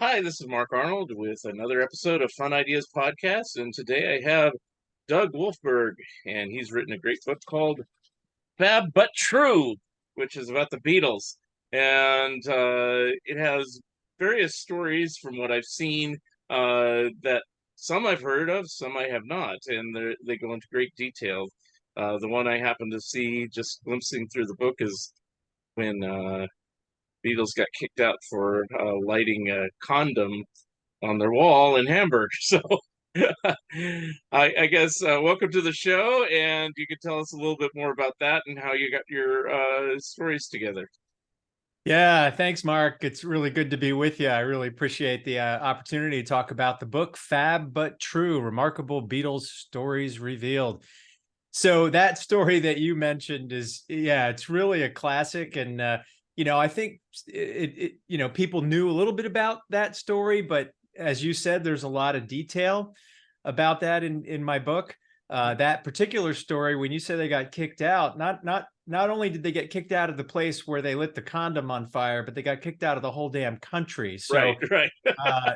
Hi, this is Mark Arnold with another episode of Fun Ideas Podcast, and today I have Doug Wolfberg, and he's written a great book called Fab But True, which is about the Beatles, and it has various stories from what I've seen that some I've heard of, some I have not, and they go into great detail. The one I happened to see just glimpsing through the book is when Beatles got kicked out for lighting a condom on their wall in Hamburg. So I guess welcome to the show, and you could tell us a little bit more about that and how you got your stories together. Yeah, thanks, Mark. It's really good to be with you. I really appreciate the opportunity to talk about the book Fab But True, Remarkable Beatles Stories Revealed. So that story that you mentioned is, yeah, it's really a classic. And, I think people knew a little bit about that story, but as you said, there's a lot of detail about that in my book. That particular story, when you say they got kicked out, not only did they get kicked out of the place where they lit the condom on fire, but they got kicked out of the whole damn country. Right, So, right.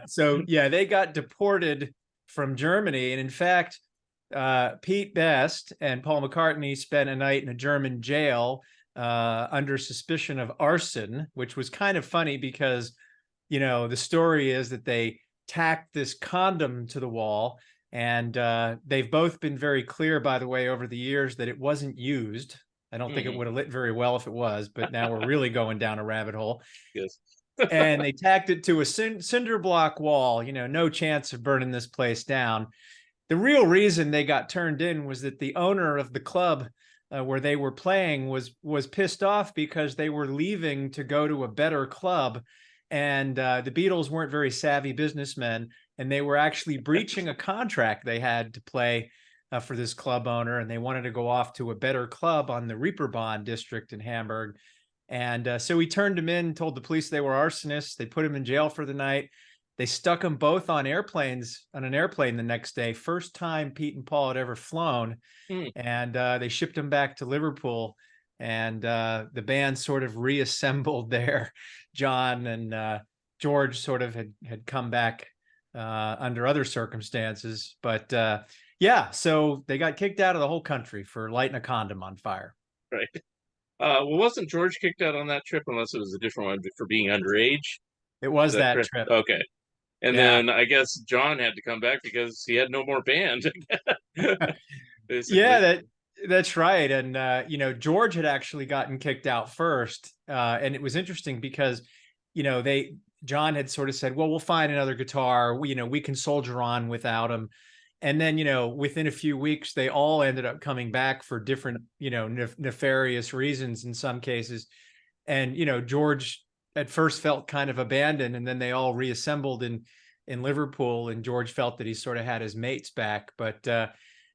so yeah, they got deported from Germany, and in fact, Pete Best and Paul McCartney spent a night in a German jail under suspicion of arson, which was kind of funny because, the story is that they tacked this condom to the wall. And they've both been very clear, by the way, over the years that it wasn't used. I don't think it Hmm. would have lit very well if it was, but now we're really going down a rabbit hole. Yes. And they tacked it to a cinder block wall, no chance of burning this place down. The real reason they got turned in was that the owner of the club where they were playing was pissed off because they were leaving to go to a better club, and the Beatles weren't very savvy businessmen, and they were actually breaching a contract they had to play for this club owner, and they wanted to go off to a better club on the Reeperbahn district in Hamburg. And so he turned them in, told the police they were arsonists. They put him in jail for the night. They stuck them both on an airplane the next day. First time Pete and Paul had ever flown. Hmm. And they shipped them back to Liverpool. And the band sort of reassembled there. John and George sort of had come back under other circumstances. But yeah, so they got kicked out of the whole country for lighting a condom on fire. Right. Well, wasn't George kicked out on that trip unless it was a different one for being underage? It Is was that that correct? trip. Okay. And Yeah. then I guess John had to come back because he had no more band, Yeah, basically. that's right. And George had actually gotten kicked out first. And it was interesting because, they John had sort of said, well, we'll find another guitar. We can soldier on without him. And then, within a few weeks, they all ended up coming back for different, nefarious reasons in some cases. And, George at first felt kind of abandoned, and then they all reassembled in Liverpool, and George felt that he sort of had his mates back. But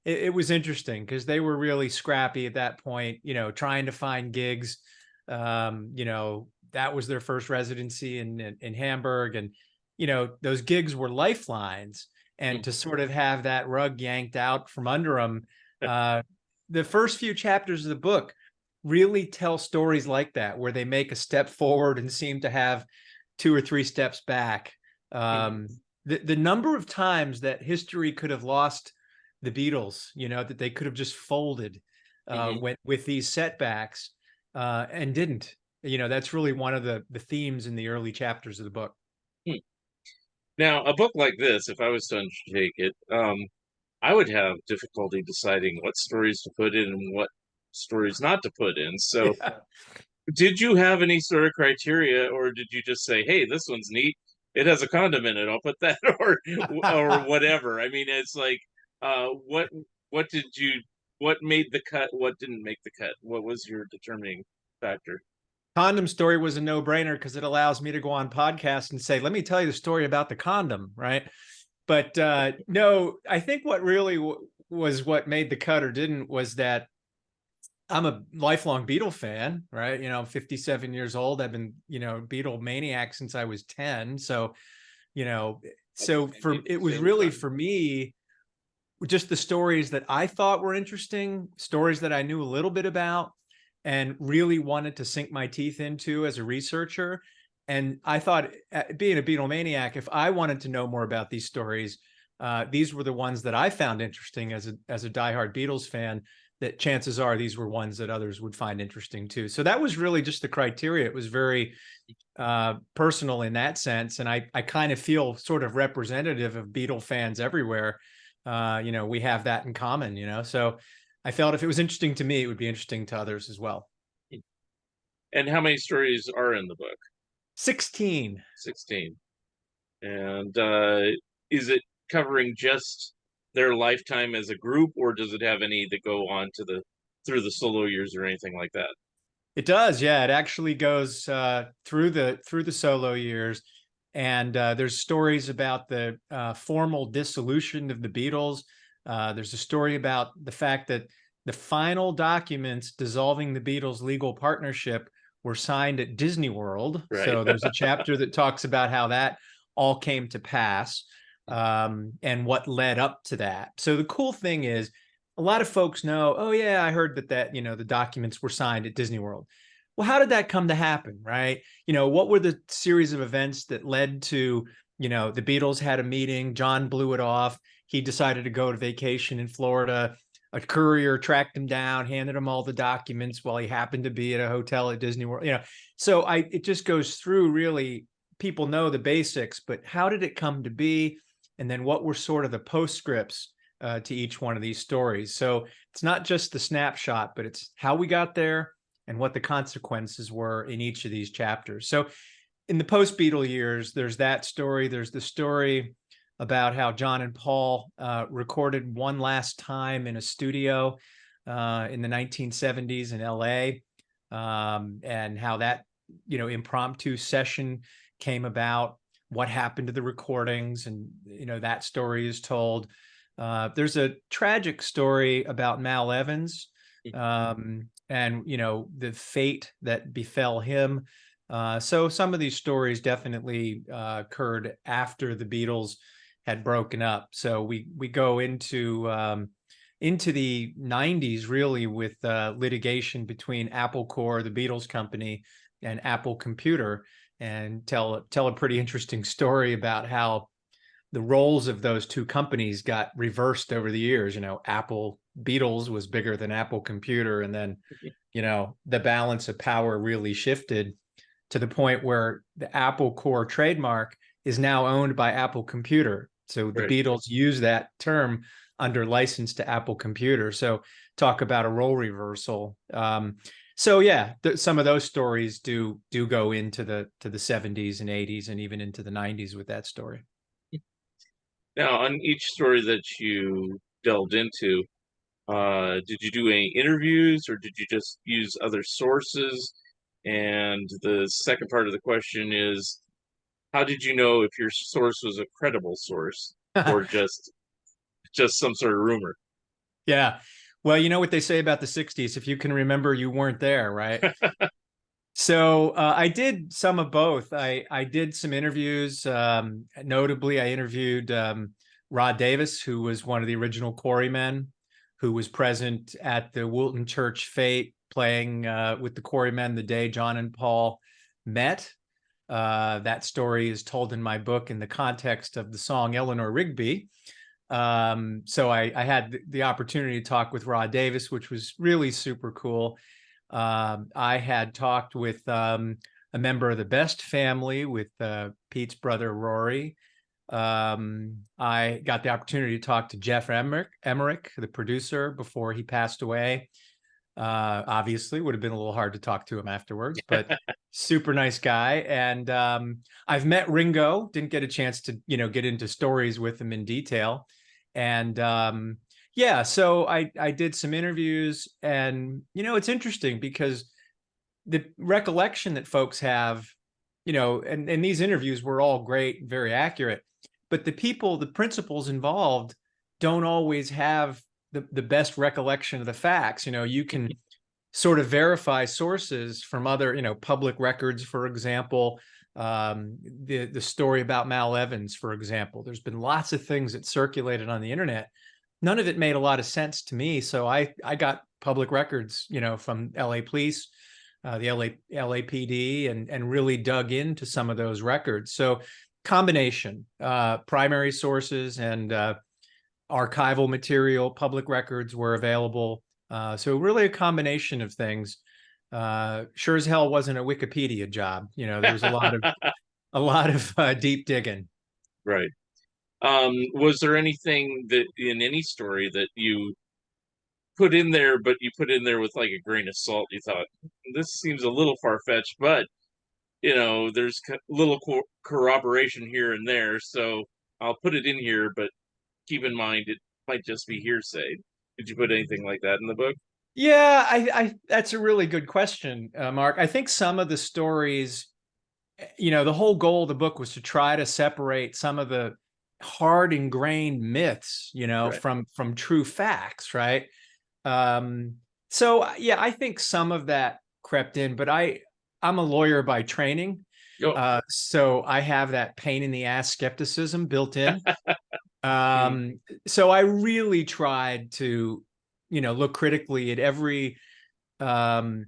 it was interesting because they were really scrappy at that point, trying to find gigs. That was their first residency in Hamburg, and those gigs were lifelines. And to sort of have that rug yanked out from under them, the first few chapters of the book really tell stories like that, where they make a step forward and seem to have two or three steps back. The number of times that history could have lost the Beatles, that they could have just folded with these setbacks and didn't. That's really one of the themes in the early chapters of the book. Now, a book like this, if I was to undertake it, I would have difficulty deciding what stories to put in and what stories not to put in. So, Yeah. did you have any sort of criteria, or did you just say, "Hey, this one's neat. It has a condom in it. I'll put that," or whatever? I mean, it's like, what did you what made the cut? What didn't make the cut? What was your determining factor? Condom story was a no-brainer because it allows me to go on podcasts and say, let me tell you the story about the condom, right? But no, I think what really was what made the cut or didn't was that I'm a lifelong Beatle fan, right? I'm 57 years old. I've been, Beatle maniac since I was 10. So, you know, so for it was really for me just the stories that I thought were interesting, stories that I knew a little bit about and really wanted to sink my teeth into as a researcher. And I thought, being a Beatlemaniac, if I wanted to know more about these stories, these were the ones that I found interesting as a diehard Beatles fan, that chances are these were ones that others would find interesting too. So that was really just the criteria. It was very personal in that sense. And I kind of feel sort of representative of Beatle fans everywhere. We have that in common, so I felt if it was interesting to me, it would be interesting to others as well. And how many stories are in the book? 16. 16. And is it covering just their lifetime as a group, or does it have any that go on to through the solo years or anything like that? It does, yeah. It actually goes through the solo years, and there's stories about the formal dissolution of the Beatles. There's a story about the fact that the final documents dissolving the Beatles' legal partnership were signed at Disney World. Right. So there's a chapter that talks about how that all came to pass, and what led up to that. So the cool thing is, a lot of folks know, oh yeah, I heard that the documents were signed at Disney World. Well, how did that come to happen, right? What were the series of events that led to, the Beatles had a meeting, John blew it off, he decided to go to vacation in Florida, a courier tracked him down, handed him all the documents while he happened to be at a hotel at Disney World. So it just goes through, really, people know the basics, but how did it come to be? And then what were sort of the postscripts to each one of these stories. So it's not just the snapshot, but it's how we got there and what the consequences were in each of these chapters. So in the post-Beatle years, there's that story. There's the story about how John and Paul recorded one last time in a studio in the 1970s in LA, and how that impromptu session came about, what happened to the recordings, and that story is told. There's a tragic story about Mal Evans, and the fate that befell him. So some of these stories definitely occurred after the Beatles had broken up. So we go into the 90s, really, with litigation between Apple Corps, the Beatles company, and Apple Computer, and tell a pretty interesting story about how the roles of those two companies got reversed over the years. Apple Beatles was bigger than Apple Computer. And then, the balance of power really shifted to the point where the Apple Core trademark is now owned by Apple Computer. So the Right. Beatles use that term under license to Apple Computer. So talk about a role reversal. So yeah, some of those stories do go into the 70s and 80s and even into the 90s with that story. Now, on each story that you delved into, did you do any interviews, or did you just use other sources? And the second part of the question is, how did you know if your source was a credible source or just some sort of rumor? Yeah. Well, you know what they say about the 60s. If you can remember, you weren't there, right? So I did some of both. I did some interviews. Notably, I interviewed Rod Davis, who was one of the original Quarrymen, who was present at the Woolton Church fete, playing with the Quarrymen the day John and Paul met. That story is told in my book in the context of the song Eleanor Rigby. So I had the opportunity to talk with Rod Davis, which was really super cool. I had talked with a member of the Best family, with Pete's brother Rory. I got the opportunity to talk to Jeff Emmerich, the producer, before he passed away. Obviously, would have been a little hard to talk to him afterwards, but super nice guy. And I've met Ringo. Didn't get a chance to get into stories with him in detail. And yeah, so I did some interviews, and it's interesting because the recollection that folks have, and these interviews were all great, very accurate, but the principals involved don't always have the best recollection of the facts. You can sort of verify sources from other, public records, for example. The story about Mal Evans, for example, there's been lots of things that circulated on the internet. None of it made a lot of sense to me. So I got public records, from LA police, the LAPD, and really dug into some of those records. So combination, primary sources and archival material, public records were available. So really a combination of things. Sure as hell wasn't a Wikipedia job. There was a lot of deep digging. Right. Was there anything that in any story that you put in there, but you put in there with like a grain of salt? You thought this seems a little far fetched, but there's little corroboration here and there, so I'll put it in here, but keep in mind it might just be hearsay. Did you put anything like that in the book? Yeah, I that's a really good question, Mark. I think some of the stories, the whole goal of the book was to try to separate some of the hard ingrained myths, Right. from true facts, right? So yeah, I think some of that crept in, but I'm a lawyer by training. Oh. So I have that pain in the ass skepticism built in. Mhm. So I really tried to, look critically at um,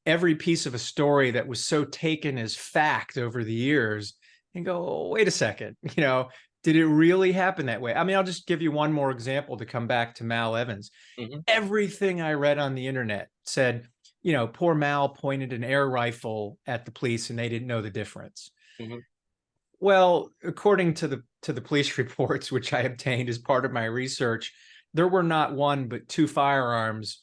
every piece of a story that was so taken as fact over the years and go, oh, wait a second, did it really happen that way? I mean, I'll just give you one more example to come back to Mal Evans. Mhm. Everything I read on the internet said, poor Mal pointed an air rifle at the police and they didn't know the difference. Mhm. Well, according to the police reports, which I obtained as part of my research, there were not one but two firearms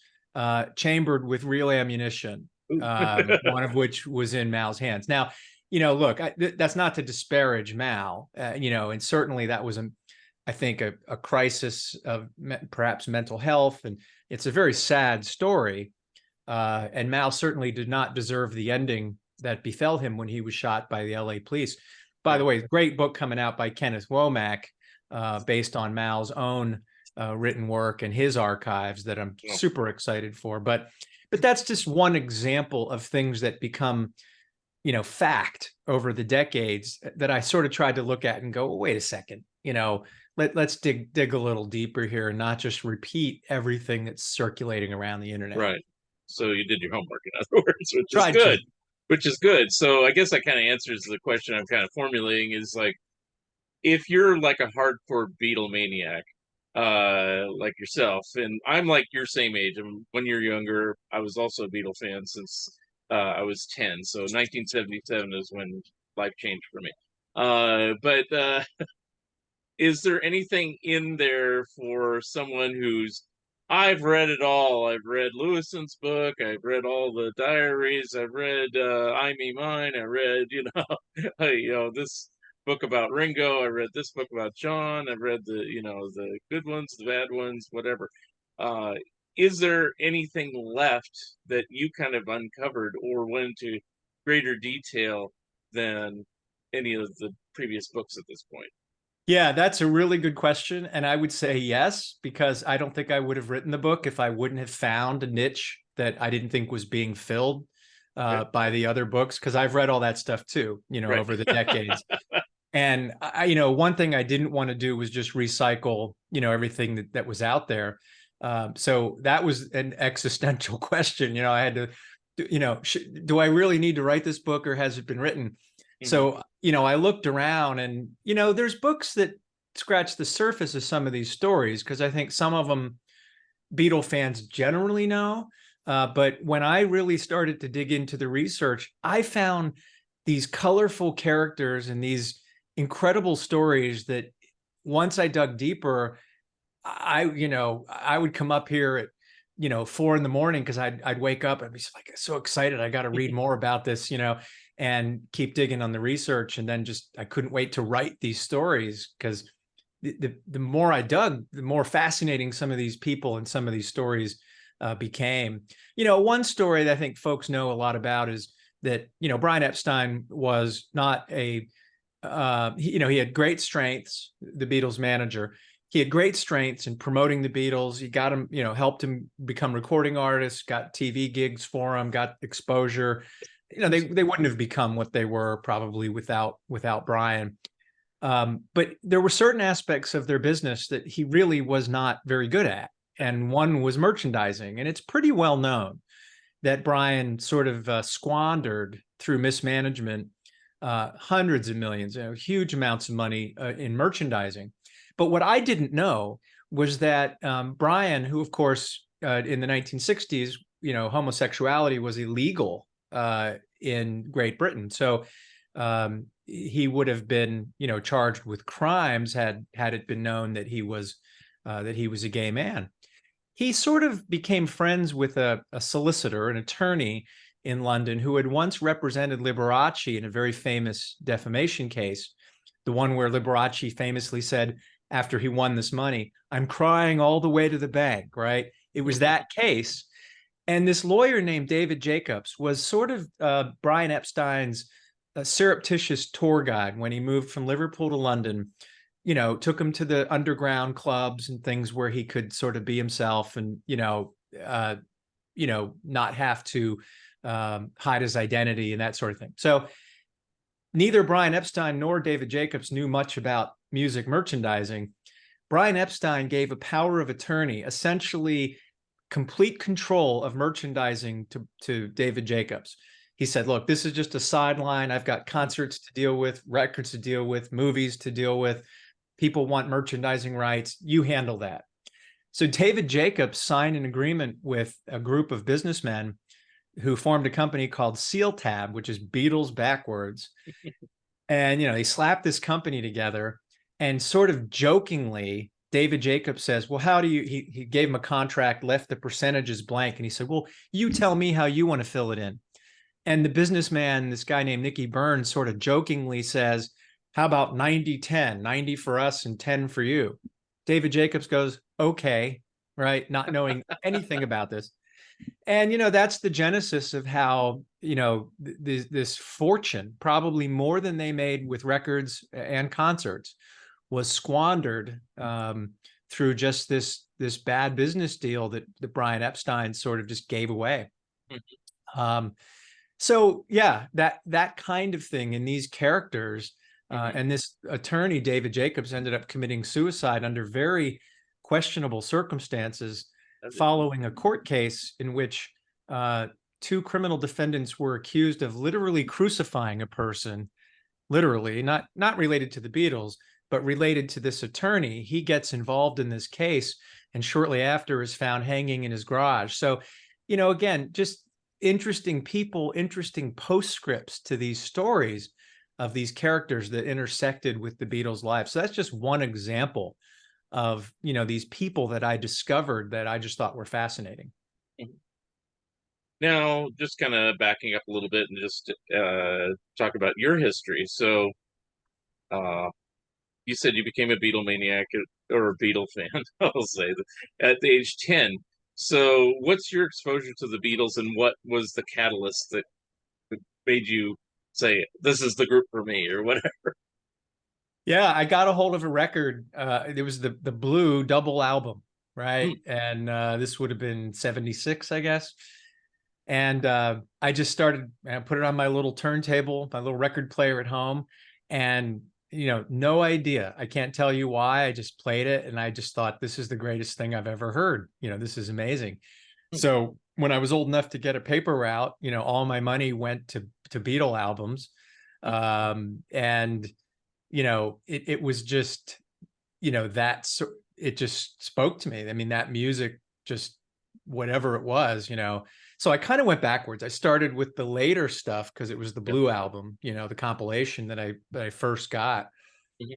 chambered with real ammunition, Ooh. one of which was in Mal's hands. Now, look, that's not to disparage Mal, and certainly that was I think a crisis of perhaps mental health, and it's a very sad story. And Mal certainly did not deserve the ending that befell him when he was shot by the LA police. By Yeah. the way, great book coming out by Kenneth Womack, based on Mal's own written work and his archives that I'm Oh. super excited for. But that's just one example of things that become, fact over the decades that I sort of tried to look at and go, well, wait a second, let's dig a little deeper here and not just repeat everything that's circulating around the internet. Right. So you did your homework, in other words, which is Tried good. to. Which is good. So I guess that kind of answers the question I'm kind of formulating is like, if you're like a hardcore Beatle maniac, like yourself, and I'm like your same age. I'm 1 year younger. I was also a Beatle fan since I was 10. So 1977 is when life changed for me. But is there anything in there for someone who's I've read it all. I've read Lewison's book. I've read all the diaries. I've read I Me Mine. I read, this book about Ringo. I read this book about John. I've read the good ones, the bad ones, whatever. Uh, is there anything left that you kind of uncovered or went into greater detail than any of the previous books at this point? Yeah, that's a really good question. And I would say yes, because I don't think I would have written the book if I wouldn't have found a niche that I didn't think was being filled Okay. by the other books. Because I've read all that stuff too, Right. over the decades. And one thing I didn't want to do was just recycle, everything that was out there. So that was an existential question. I had to, do I really need to write this book or has it been written? Mhm. So, I looked around and, there's books that scratch the surface of some of these stories because I think some of them Beatle fans generally know. But when I really started to dig into the research, I found these colorful characters and these incredible stories that once I dug deeper, I would come up here at, 4 a.m. because I'd wake up and be like so excited. I got to read more about this, and keep digging on the research. And then I couldn't wait to write these stories because the more I dug, the more fascinating some of these people and some of these stories became. One story that I think folks know a lot about is that, Brian Epstein was not he had great strengths, the Beatles manager. He had great strengths in promoting the Beatles. He got him, helped him become recording artists, got TV gigs for him, got exposure. They wouldn't have become what they were probably without Brian. But there were certain aspects of their business that he really was not very good at. And one was merchandising, and it's pretty well known. that Brian sort of squandered through mismanagement, hundreds of millions, huge amounts of money in merchandising. But what I didn't know was that Brian, who of course in the 1960s, homosexuality was illegal in Great Britain. So he would have been, charged with crimes had it been known that he was a gay man. He sort of became friends with a solicitor, an attorney in London, who had once represented Liberace in a very famous defamation case, the one where Liberace famously said, after he won this money, "I'm crying all the way to the bank," right? It was that case. And this lawyer named David Jacobs was sort of Brian Epstein's surreptitious tour guide when he moved from Liverpool to London. Took him to the underground clubs and things where he could sort of be himself and, not have to hide his identity and that sort of thing. So neither Brian Epstein nor David Jacobs knew much about music merchandising. Brian Epstein gave a power of attorney, essentially complete control of merchandising to David Jacobs. He said, look, this is just a sideline. I've got concerts to deal with, records to deal with, movies to deal with. People want merchandising rights. You handle that. So David Jacobs signed an agreement with a group of businessmen who formed a company called Seal Tab, which is Beatles backwards. And, they slapped this company together, and sort of jokingly, David Jacobs says, well, how do you, he gave him a contract, left the percentages blank. And he said, well, you tell me how you want to fill it in. And the businessman, this guy named Nicky Burns, sort of jokingly says, how about 90-10, 90 for us and 10 for you? David Jacobs goes, okay, right? Not knowing anything about this. And, that's the genesis of how, this fortune, probably more than they made with records and concerts, was squandered through just this bad business deal that Brian Epstein sort of just gave away. So yeah, that kind of thing in these characters, and this attorney, David Jacobs, ended up committing suicide under very questionable circumstances following a court case in which two criminal defendants were accused of literally crucifying a person, literally, not related to the Beatles, but related to this attorney. He gets involved in this case and shortly after is found hanging in his garage. So, again, just interesting people, interesting postscripts to these stories of these characters that intersected with the Beatles' lives. So that's just one example of, these people that I discovered that I just thought were fascinating. Now, just kind of backing up a little bit and just talk about your history. So, you said you became a Beatlemaniac or a Beatle fan, I'll say, at the age 10. So, what's your exposure to the Beatles, and what was the catalyst that made you say, this is the group for me, or whatever? Yeah, I got a hold of a record. It was the Blue double album, right? And this would have been 76, I guess. And I just started, I put it on my little turntable, my little record player at home. And, no idea. I can't tell you why. I just played it. And I just thought, this is the greatest thing I've ever heard. This is amazing. So when I was old enough to get a paper route, all my money went to Beatle albums. And, it was just, it just spoke to me. I mean, that music, just whatever it was, So I kind of went backwards. I started with the later stuff because it was the Blue album, the compilation that I first got,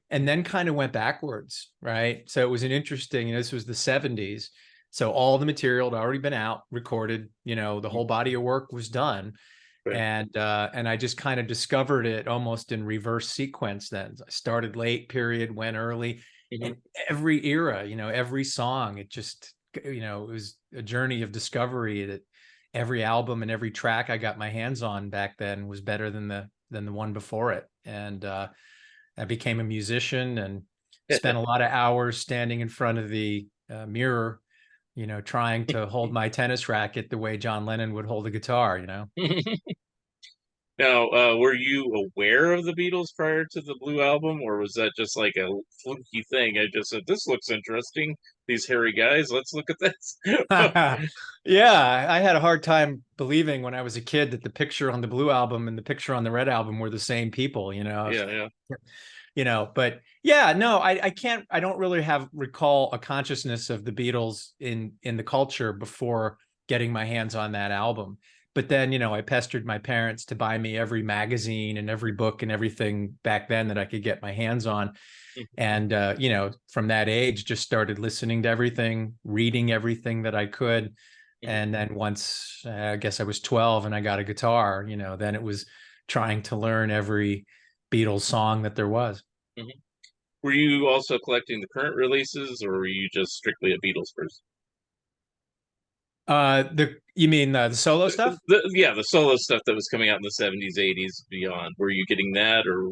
and then kind of went backwards, right? So it was an interesting, this was the 70s. So all the material had already been out, recorded, the whole body of work was done. Right. And I just kind of discovered it almost in reverse sequence then. I started late period, went early, in every era, every song, it just, it was a journey of discovery that every album and every track I got my hands on back then was better than the one before it. And I became a musician and spent a lot of hours standing in front of the mirror, trying to hold my tennis racket the way John Lennon would hold a guitar, Now, were you aware of the Beatles prior to the Blue Album, or was that just like a fluky thing? I just said, this looks interesting. These hairy guys, let's look at this. Yeah, I had a hard time believing when I was a kid that the picture on the Blue Album and the picture on the Red Album were the same people, you know. Yeah, yeah. But yeah, no, I can't, I don't really have recall a consciousness of the Beatles in the culture before getting my hands on that album. But then, I pestered my parents to buy me every magazine and every book and everything back then that I could get my hands on. And from that age, just started listening to everything, reading everything that I could. Mhm, And then once I guess I was 12 and I got a guitar, then it was trying to learn every Beatles song that there was. mhm. Were you also collecting the current releases, or were you just strictly a Beatles person? The you mean the solo stuff? Yeah, the solo stuff that was coming out in the 70s, 80s, beyond. Were you getting that, or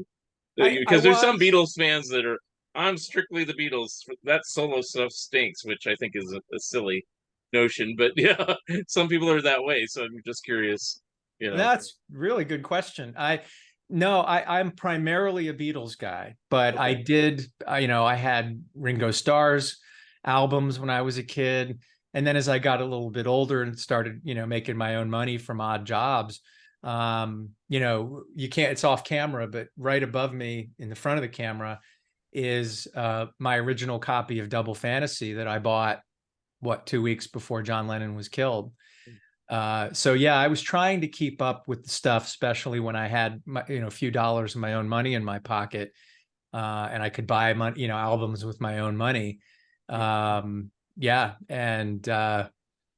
I because there's some was. Beatles fans that are, I'm strictly the Beatles. That solo stuff stinks, which I think is a silly notion. But yeah, some people are that way. So I'm just curious, you know. That's really good question. I'm primarily a Beatles guy, but I Okay. did, I had Ringo Starr's albums when I was a kid. And then as I got a little bit older and started, making my own money from odd jobs, you can't, it's off camera, but right above me in the front of the camera is my original copy of Double Fantasy that I bought, 2 weeks before John Lennon was killed. So yeah, I was trying to keep up with the stuff, especially when I had a few dollars of my own money in my pocket, and I could buy albums with my own money. Yeah, and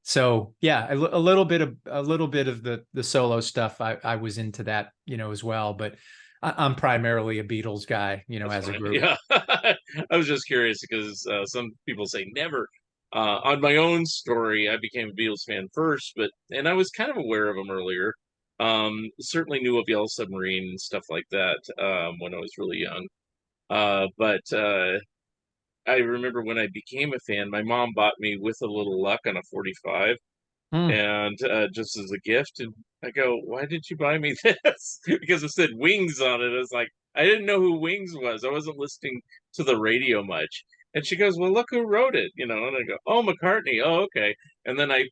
so yeah, a little bit of the solo stuff. I was into that, as well. But I'm primarily a Beatles guy, That's as a fine. group. Yeah. I was just curious because some people say never. On my own story, I became a Beatles fan first, and I was kind of aware of them earlier. Certainly knew of Yellow Submarine and stuff like that when I was really young. But I remember when I became a fan, my mom bought me With a Little Luck on a 45, Hmm. and just as a gift. And I go, why did you buy me this? Because it said Wings on it. I was like, I didn't know who Wings was. I wasn't listening to the radio much. And she goes, well, look who wrote it, And I go, oh, McCartney. Oh, okay. And then I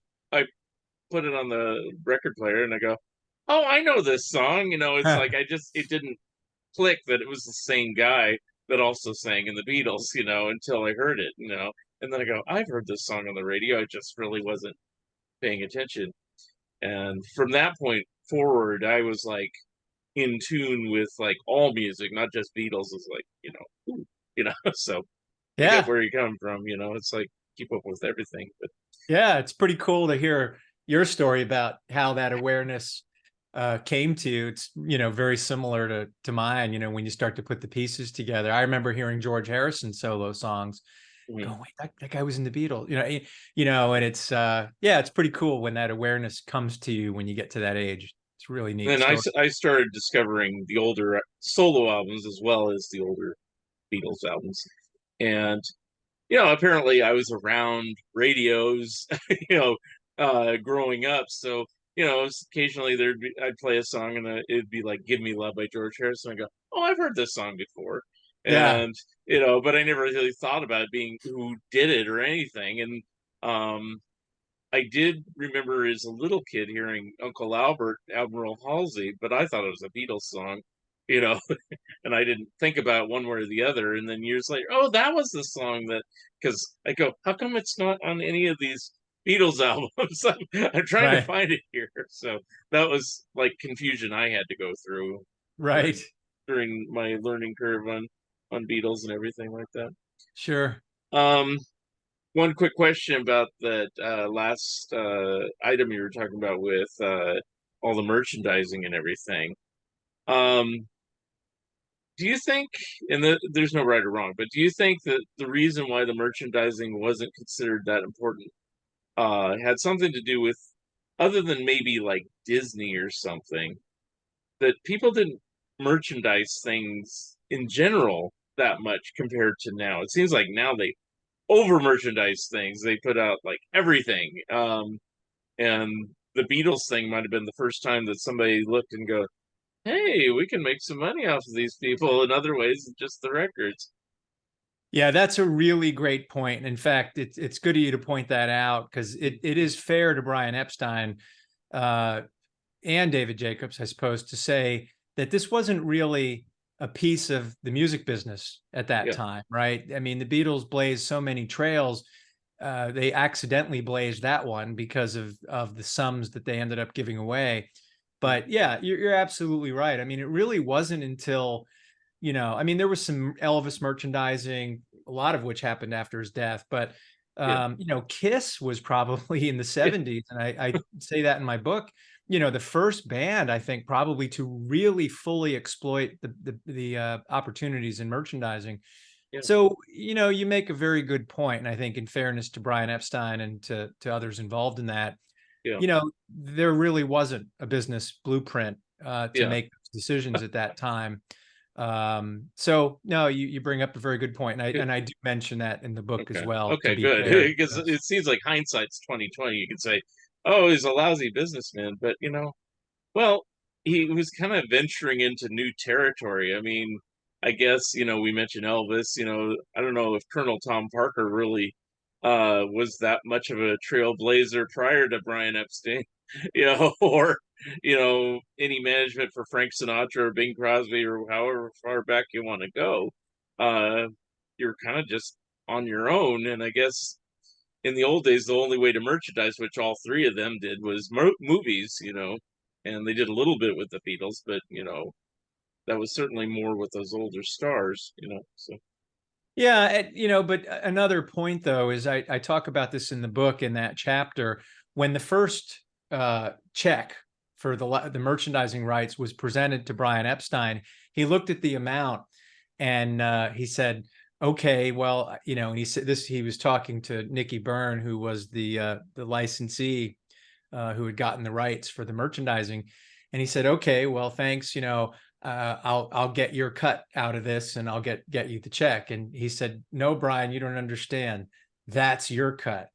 put it on the record player, and I go, oh, I know this song. It's like it didn't click that it was the same guy that also sang in the Beatles, until I heard it. And then I go, I've heard this song on the radio. I just really wasn't paying attention. And from that point forward, I was like in tune with like all music, not just Beatles. Is like, ooh, so I get Yeah. where you come from. It's like keep up with everything. But Yeah, it's pretty cool to hear your story about how that awareness came to you. It's very similar to mine. When you start to put the pieces together. I remember hearing George Harrison solo songs, mhm. going, "Wait, that guy was in the Beatles." And it's yeah, it's pretty cool when that awareness comes to you when you get to that age. It's a really neat Then story. I started discovering the older solo albums as well as the older Beatles albums, and apparently I was around radios, growing up. So, occasionally I'd play a song and it'd be like "Give Me Love" by George Harrison. I go, oh, I've heard this song before, Yeah. and but I never really thought about it being who did it or anything. And um, I did remember as a little kid hearing Uncle Albert, Admiral Halsey, but I thought it was a Beatles song, you know, and I didn't think about one way or the other. And then years later, oh, that was the song that, because I go, how come it's not on any of these Beatles albums? I'm trying to Right. find it here. So that was like confusion I had to go through Right. during during my learning curve on Beatles and everything like that. Sure. Um, one quick question about that last item you were talking about with all the merchandising and everything. Um, do you think, and there's no right or wrong, but do you think that the reason why the merchandising wasn't considered that important had something to do with, other than maybe like Disney or something, that people didn't merchandise things in general that much compared to now? It seems like now they over merchandise things. They put out like everything. And the Beatles thing might have been the first time that somebody looked and go, hey, we can make some money off of these people in other ways than just the records. Yeah, that's a really great point. In fact, it's good of you to point that out because it is fair to Brian Epstein uh, and David Jacobs, I suppose, to say that this wasn't really a piece of the music business at that Yeah, time, right? I mean, the Beatles blazed so many trails. They accidentally blazed that one because of the sums that they ended up giving away. But yeah, you're absolutely right. I mean, it really wasn't until, I mean, there was some Elvis merchandising, a lot of which happened after his death, but yeah, Kiss was probably in the yeah, 70s, and I say that in my book. The first band, I think, probably to really fully exploit the opportunities in merchandising. yeah, So, you make a very good point, and I think, in fairness to Brian Epstein and to others involved in that, yeah, there really wasn't a business blueprint to yeah. make decisions at that time. So no, you bring up a very good point, and I do mention that in the book as Okay. well, to Okay, be good. fair. Because Yes. it seems like hindsight's 2020. You could say, "Oh, he's a lousy businessman," but well, he was kind of venturing into new territory. I mean, I guess, we mentioned Elvis, I don't know if Colonel Tom Parker really was that much of a trailblazer prior to Brian Epstein, or any management for Frank Sinatra or Bing Crosby or however far back you want to go. Uh, you're kind of just on your own, and I guess in the old days, the only way to merchandise, which all three of them did, was movies, and they did a little bit with the Beatles, but that was certainly more with those older stars. So Yeah, but another point though is I talk about this in the book in that chapter when the first check for the merchandising rights was presented to Brian Epstein. He looked at the amount and he said, "Okay, well, and he said this. He was talking to Nicky Byrne, who was the licensee who had gotten the rights for the merchandising, and he said, "Okay, well, thanks. I'll get your cut out of this, and I'll get you the check." And he said, "No, Brian, you don't understand. That's your cut."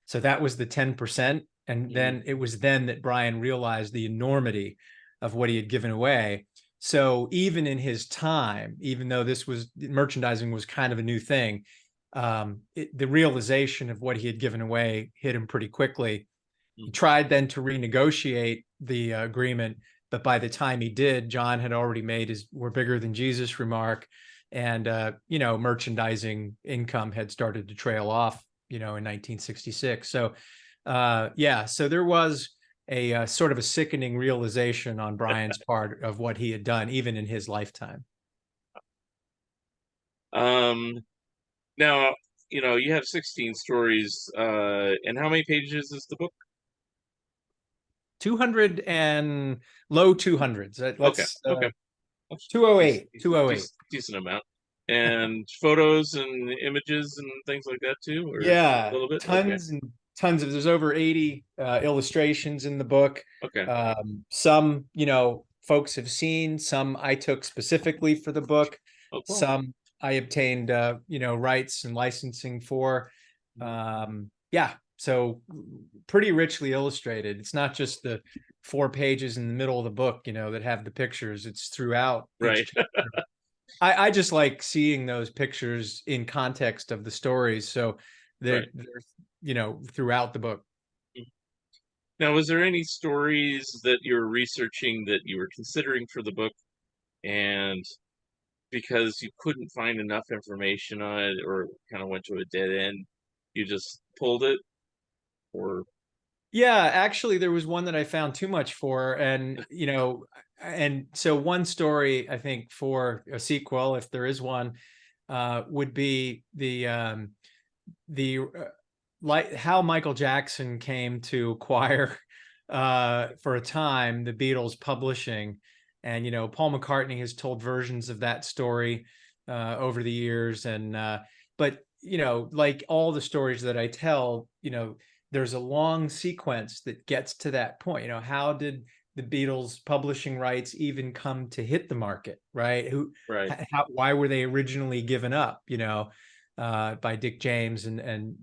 So that was the 10%, and mhm, then it was then that Brian realized the enormity of what he had given away. So even in his time, even though this was merchandising was kind of a new thing, the realization of what he had given away hit him pretty quickly. He mhm. tried then to renegotiate the agreement, but by the time he did, John had already made his "we're bigger than Jesus" remark, and merchandising income had started to trail off, in 1966. So yeah, so there was a sort of a sickening realization on Brian's part of what he had done, even in his lifetime. um, Now, you have 16 stories, and how many pages is the book? 200 and low 200s. Okay, Let's okay, that's 208, decent, 208. decent, decent amount. And photos and images and things like that too, or a Yeah, little bit? Okay, tons and tons of. There's over 80 illustrations in the book. okay. Some, folks have seen. Some I took specifically for the book. Oh, cool. Some I obtained, rights and licensing for. Mhm. Yeah, so pretty richly illustrated. It's not just the 4 pages in the middle of the book, that have the pictures. It's throughout each Right, chapter. I just like seeing those pictures in context of the stories. So right. they're throughout the book. Now, was there any stories that you were researching that you were considering for the book, and because you couldn't find enough information on it, or kind of went to a dead end, you just pulled it, or Yeah, actually, there was one that I found too much for, and so one story I think for a sequel, if there is one, would be the like how Michael Jackson came to acquire for a time the Beatles publishing. And Paul McCartney has told versions of that story over the years. And but like all the stories that I tell, there's a long sequence that gets to that point. How did the Beatles publishing rights even come to hit the market, right? right, Why were they originally given up, by Dick James, and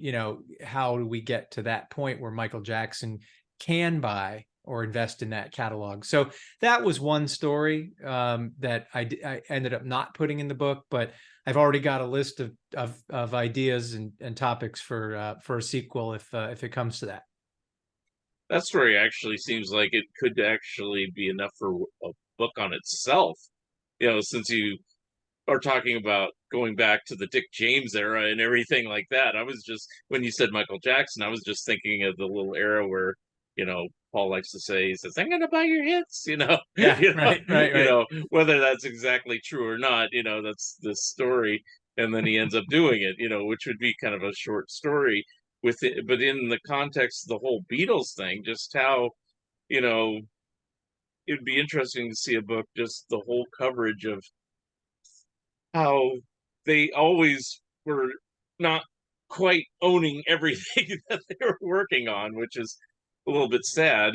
how do we get to that point where Michael Jackson can buy or invest in that catalog. So that was one story that I ended up not putting in the book, but I've already got a list of ideas and topics for a sequel if it comes to that. That story actually seems like it could actually be enough for a book on itself. Since you are talking about going back to the Dick James era and everything like that. I was just, when you said Michael Jackson, I was just thinking of the little era where, Paul likes to say, he says, "I'm gonna buy your hits," Yeah, right, right, right. whether that's exactly true or not, that's the story. And then he ends up doing it, which would be kind of a short story with it. But in the context of the whole Beatles thing, just how, you know, it'd be interesting to see a book, just the whole coverage of how they always were not quite owning everything that they were working on, which is a little bit sad.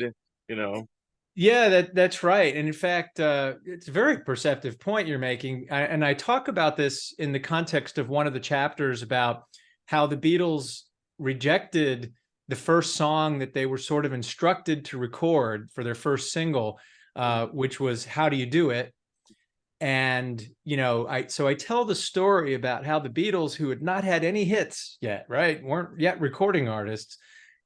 Yeah, that's right. And in fact, it's a very perceptive point you're making. And I talk about this in the context of one of the chapters about how the Beatles rejected the first song that they were sort of instructed to record for their first single, which was "How Do You Do It?" And so I tell the story about how the Beatles, who had not had any hits yet, right, weren't yet recording artists,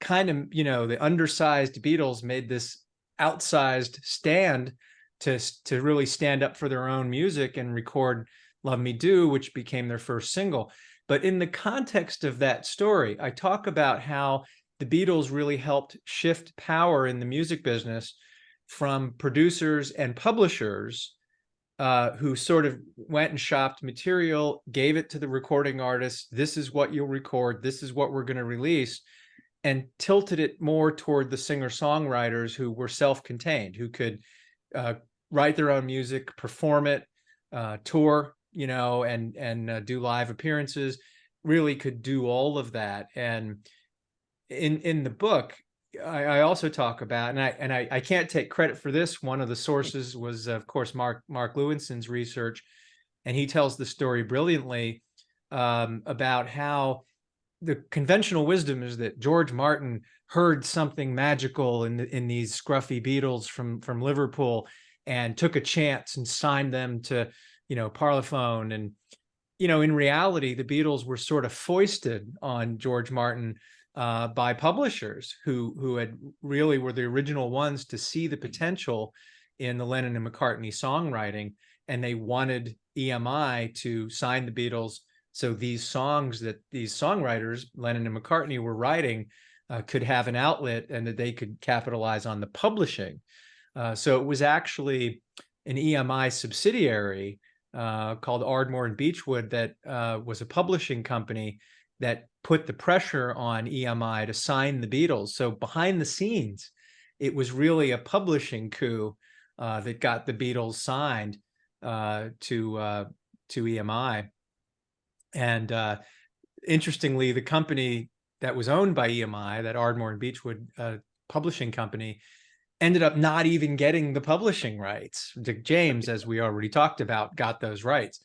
kind of, the undersized Beatles made this outsized stand to really stand up for their own music and record "Love Me Do," which became their first single. But in the context of that story, I talk about how the Beatles really helped shift power in the music business from producers and publishers who sort of went and shopped material, gave it to the recording artist. This is what you'll record. This is what we're going to release, and tilted it more toward the singer-songwriters who were self-contained, who could write their own music, perform it, tour, and do live appearances. Really could do all of that. And in the book, I also talk about, and I can't take credit for this. One of the sources was, of course, Mark Lewinson's research, and he tells the story brilliantly about how the conventional wisdom is that George Martin heard something magical in these scruffy Beatles from Liverpool and took a chance and signed them to Parlophone. And in reality, the Beatles were sort of foisted on George Martin by publishers who had really were the original ones to see the potential in the Lennon and McCartney songwriting, and they wanted EMI to sign the Beatles so these songs that these songwriters, Lennon and McCartney, were writing could have an outlet and that they could capitalize on the publishing. So it was actually an EMI subsidiary called Ardmore and Beechwood that was a publishing company that put the pressure on EMI to sign the Beatles. So behind the scenes, it was really a publishing coup that got the Beatles signed to EMI. And interestingly, the company that was owned by EMI, that Ardmore and Beechwood publishing company, ended up not even getting the publishing rights. Dick James, as we already talked about, got those rights.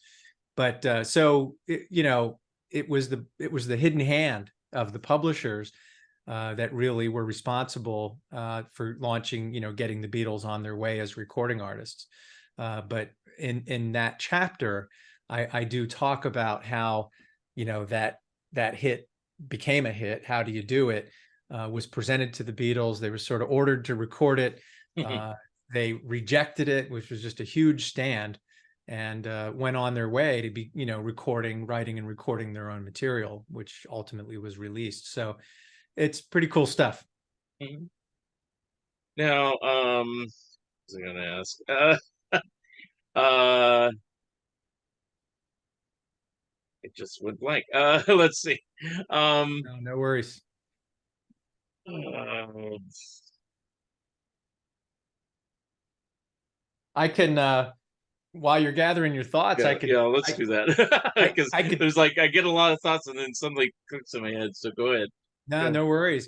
But it was the hidden hand of the publishers that really were responsible for launching, getting the Beatles on their way as recording artists. But in that chapter, I do talk about how, that hit became a hit. How Do You Do It? Was presented to the Beatles. They were sort of ordered to record it. They rejected it, which was just a huge stand, and went on their way to be, writing and recording their own material, which ultimately was released. So it's pretty cool stuff. Now, what was I going to ask? It just went blank. Let's see. No worries. I can, while you're gathering your thoughts, I could. Yeah, let's do that because I could. there's I get a lot of thoughts and then something clicks in my head. So go ahead. No worries.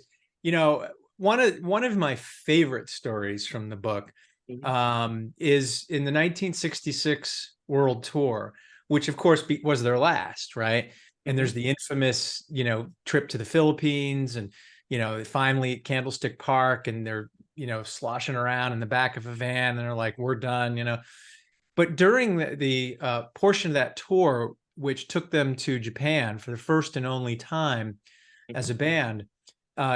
One of my favorite stories from the book is in the 1966 World Tour, which of course was their last, right? And there's the infamous, trip to the Philippines, and finally at Candlestick Park, and they're sloshing around in the back of a van, and they're like, "We're done." But during the portion of that tour, which took them to Japan for the first and only time as a band,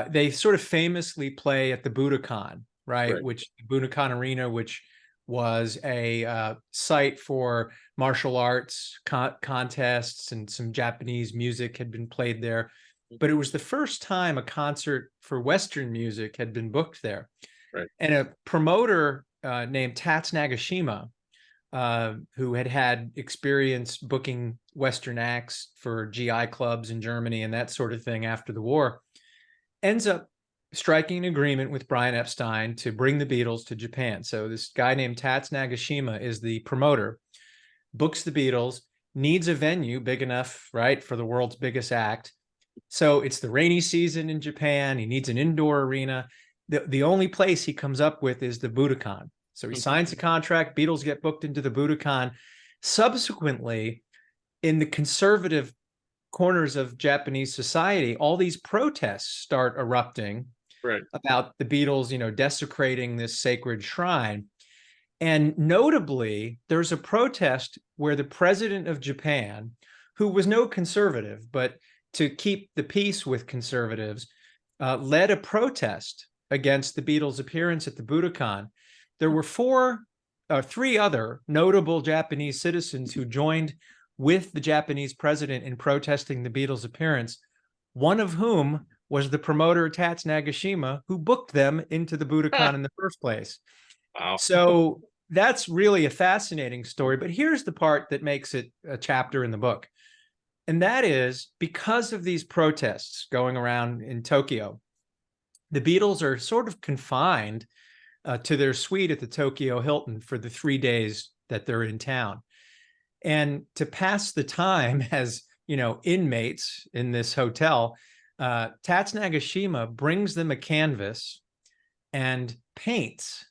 they sort of famously play at the Budokan, right? Right. Which Budokan Arena, which was a site for martial arts contests, and some Japanese music had been played there. But it was the first time a concert for Western music had been booked there. Right. And a promoter named Tats Nagashima, who had experience booking Western acts for GI clubs in Germany and that sort of thing after the war, ends up striking an agreement with Brian Epstein to bring the Beatles to Japan. So this guy named Tats Nagashima is the promoter, books the Beatles, needs a venue big enough, right, for the world's biggest act. So it's the rainy season in Japan. He needs an indoor arena. The only place he comes up with is the Budokan. So he signs a contract. Beatles get booked into the Budokan. Subsequently, in the conservative corners of Japanese society, all these protests start erupting Right. about the Beatles, desecrating this sacred shrine. And notably, there's a protest where the president of Japan, who was no conservative, but to keep the peace with conservatives, led a protest against the Beatles' appearance at the Budokan. There were three other notable Japanese citizens who joined with the Japanese president in protesting the Beatles' appearance, one of whom was the promoter Tats Nagashima, who booked them into the Budokan in the first place. Wow. So that's really a fascinating story. But here's the part that makes it a chapter in the book. And that is, because of these protests going around in Tokyo, the Beatles are sort of confined to their suite at the Tokyo Hilton for the 3 days that they're in town. And to pass the time as, inmates in this hotel, Tats Nagashima brings them a canvas and paints.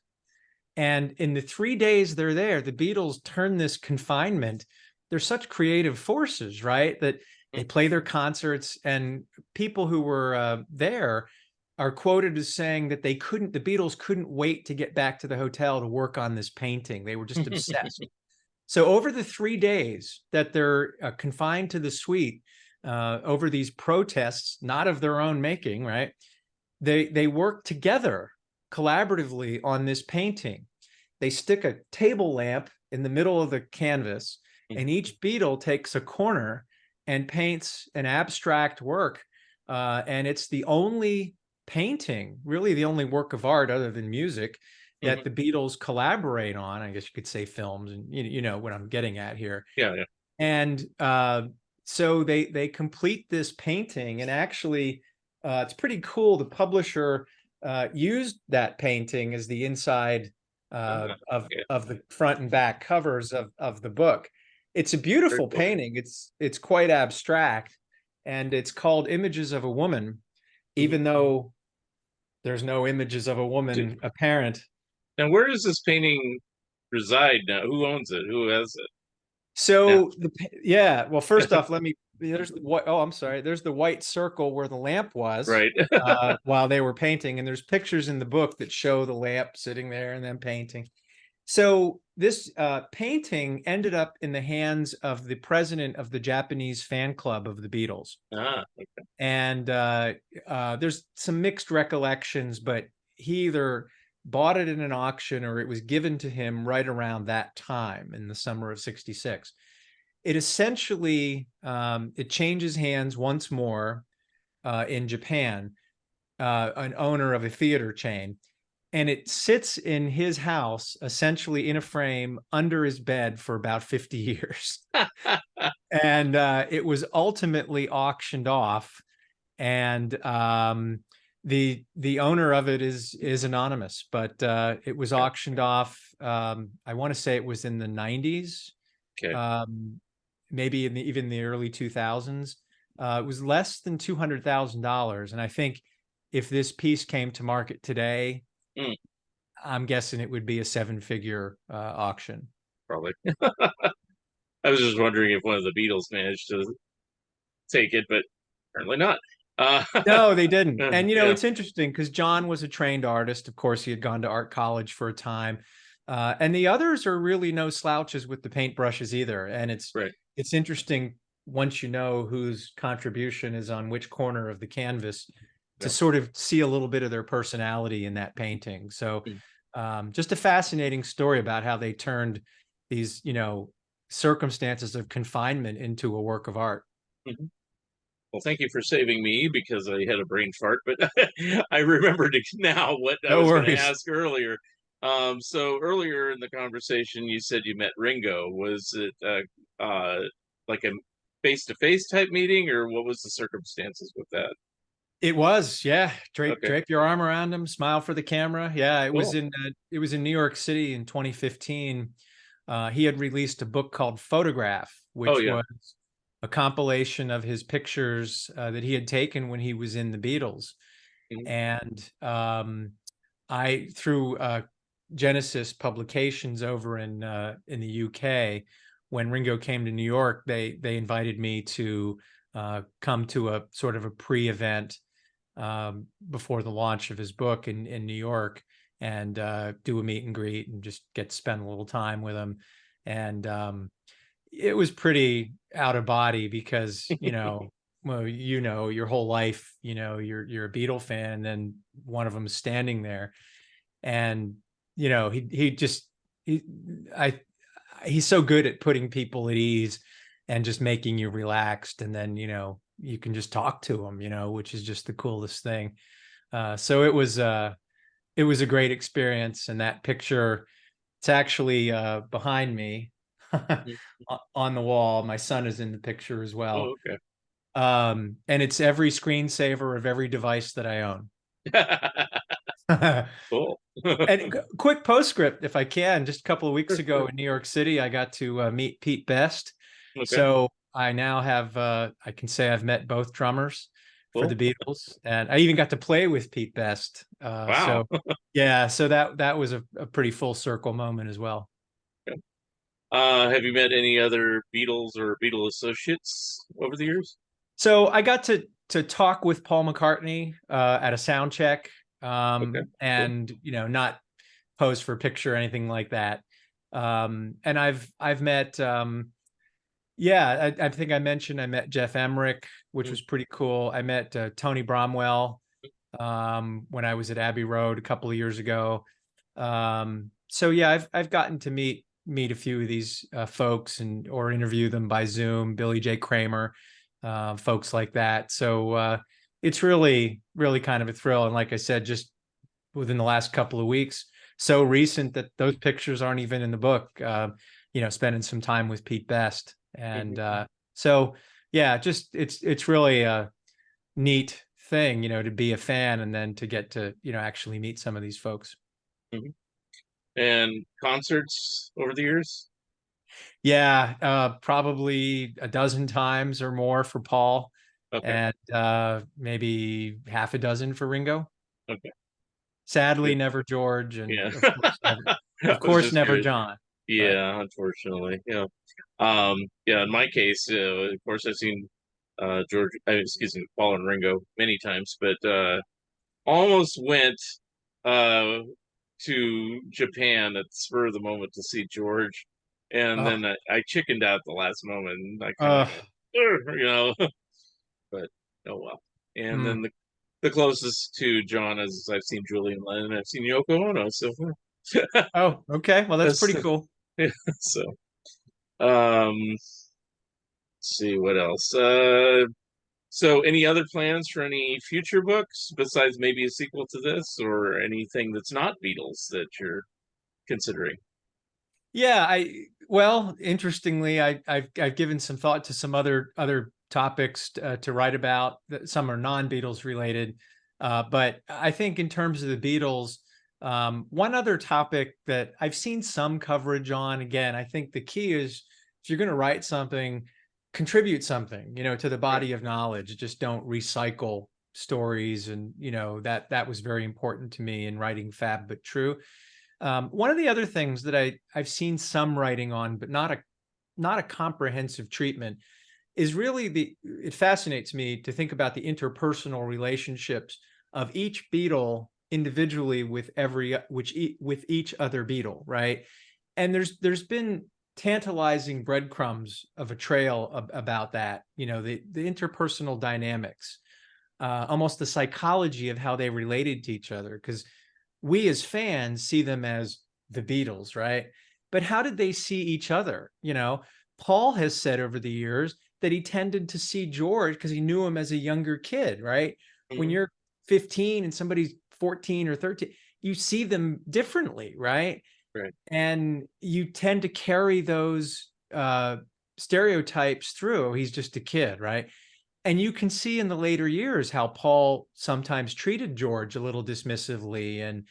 And in the 3 days they're there, the Beatles turn this confinement. They're such creative forces, right? That they play their concerts, and people who were there are quoted as saying that the Beatles couldn't wait to get back to the hotel to work on this painting. They were just obsessed. So over the 3 days that they're confined to the suite, over these protests, not of their own making, right? They work together collaboratively on this painting. They stick a table lamp in the middle of the canvas, and each Beatle takes a corner and paints an abstract work. And it's the only painting, really the only work of art other than music, that the Beatles collaborate on. I guess you could say films, and you know what I'm getting at here. Yeah, yeah. And so they complete this painting, and actually, it's pretty cool. The publisher used that painting as the inside of the front and back covers of the book. It's a beautiful Cool. painting. It's quite abstract, and it's called Images of a Woman, even though there's no images of a woman apparent. Now, where does this painting reside now? Who owns it? Who has it? So well, first off, there's I'm sorry. There's the white circle where the lamp was, Right. while they were painting, and there's pictures in the book that show the lamp sitting there and then painting. So this painting ended up in the hands of the president of the Japanese fan club of the Beatles. Okay. And there's some mixed recollections, but he either bought it in an auction or it was given to him right around that time in the summer of '66. It essentially, it changes hands once more in Japan, an owner of a theater chain. And it sits in his house, essentially in a frame under his bed for about 50 years. And it was ultimately auctioned off. And the owner of it is anonymous, but it was auctioned off. I want to say it was in the 90s, maybe even the early 2000s. It was less than $200,000. And I think if this piece came to market today, I'm guessing it would be a 7-figure auction. Probably. I was just wondering if one of the Beatles managed to take it, but apparently not. Uh, No, they didn't. And yeah, it's interesting because John was a trained artist. Of course, he had gone to art college for a time. And the others are really no slouches with the paintbrushes either. And right. it's interesting once you know whose contribution is on which corner of the canvas to Yeah. sort of see a little bit of their personality in that painting. So Mm, just a fascinating story about how they turned these, circumstances of confinement into a work of art. mhm. Well, thank you for saving me because I had a brain fart, but I remembered now what I No was going to worries. ask earlier. So earlier in the conversation, you said you met Ringo. Was it like a face-to-face type meeting, or what was the circumstances with that? It was, yeah. Okay, Drape your arm around him, smile for the camera. Yeah, cool. it was in New York City in 2015. He had released a book called Photograph, Oh which yeah. was a compilation of his pictures that he had taken when he was in the Beatles. Mhm. And I through Genesis Publications over in the UK, when Ringo came to New York, they invited me to come to a sort of a pre-event before the launch of his book in New York, and do a meet and greet and just get to spend a little time with him. And it was pretty out of body because, well, your whole life, you're a Beatle fan, and then one of them is standing there, and he just he I he's so good at putting people at ease and just making you relaxed, and then you can just talk to him, which is just the coolest thing. So it was a great experience, and that picture, it's actually behind me Mhm. on the wall. My son is in the picture as Oh, well. okay. And it's every screensaver of every device that I own. Cool. And quick postscript, if I can. Just a couple of weeks Sure, ago sure. in New York City, I got to meet Pete Best. Okay, So I now have, I can say I've met both drummers for the cool. Beatles, and I even got to play with Pete Best. Wow. So yeah, so that was a pretty full circle moment as well. Have you met any other Beatles or Beatle associates over the years? So I got to talk with Paul McCartney at a sound check, Okay, cool. and not pose for a picture or anything like that. And I've met, yeah, I think I mentioned I met Jeff Emmerich, which Mm, was pretty cool. I met Tony Bromwell when I was at Abbey Road a couple of years ago. So yeah, I've gotten to meet a few of these folks, and or interview them by Zoom. Billy J. Kramer, folks like that. So it's really kind of a thrill. And like I said, just within the last couple of weeks, so recent that those pictures aren't even in the book. Spending some time with Pete Best, and mhm, so yeah, just it's really a neat thing, to be a fan and then to get to actually meet some of these folks. mhm. And concerts over the years? Yeah, probably a dozen times or more for Paul, Okay, and maybe half a dozen for Ringo. okay, Sadly, good. never George, and Yeah. I of was course, just never curious. John. But Yeah, unfortunately. Yeah, in my case, of course, I've seen George, excuse me, Paul and Ringo many times, but almost went uh, to Japan at the spur of the moment to see George, and oh, then I chickened out at the last moment, and I kind of uh, went, "Ugh," but oh well. And mm, then the closest to John is I've seen Julian Lennon, I've seen Yoko Ono, so oh, okay. Well, that's that's pretty cool. yeah, so let's see what else. So any other plans for any future books besides maybe a sequel to this or anything that's not Beatles that you're considering? Yeah, well, interestingly, I've given some thought to some other topics to write about. Some are non-Beatles related, but I think in terms of the Beatles, one other topic that I've seen some coverage on. Again, I think the key is if you're going to write something, contribute something, to the Right. body of knowledge. Just don't recycle stories, and that was very important to me in writing Fab But True. One of the other things that I've seen some writing on, but not a comprehensive treatment, is really it fascinates me to think about the interpersonal relationships of each Beatle individually with with each other Beatle, right? And there's been tantalizing breadcrumbs of a trail about that, the interpersonal dynamics, almost the psychology of how they related to each other, because we as fans see them as the Beatles, right? But how did they see each other? Paul has said over the years that he tended to see George because he knew him as a younger kid, right? When Hmm. you're 15 and somebody's 14 or 13, you see them differently, right? Right. And you tend to carry those stereotypes through. He's just a kid, right? And you can see in the later years how Paul sometimes treated George a little dismissively, and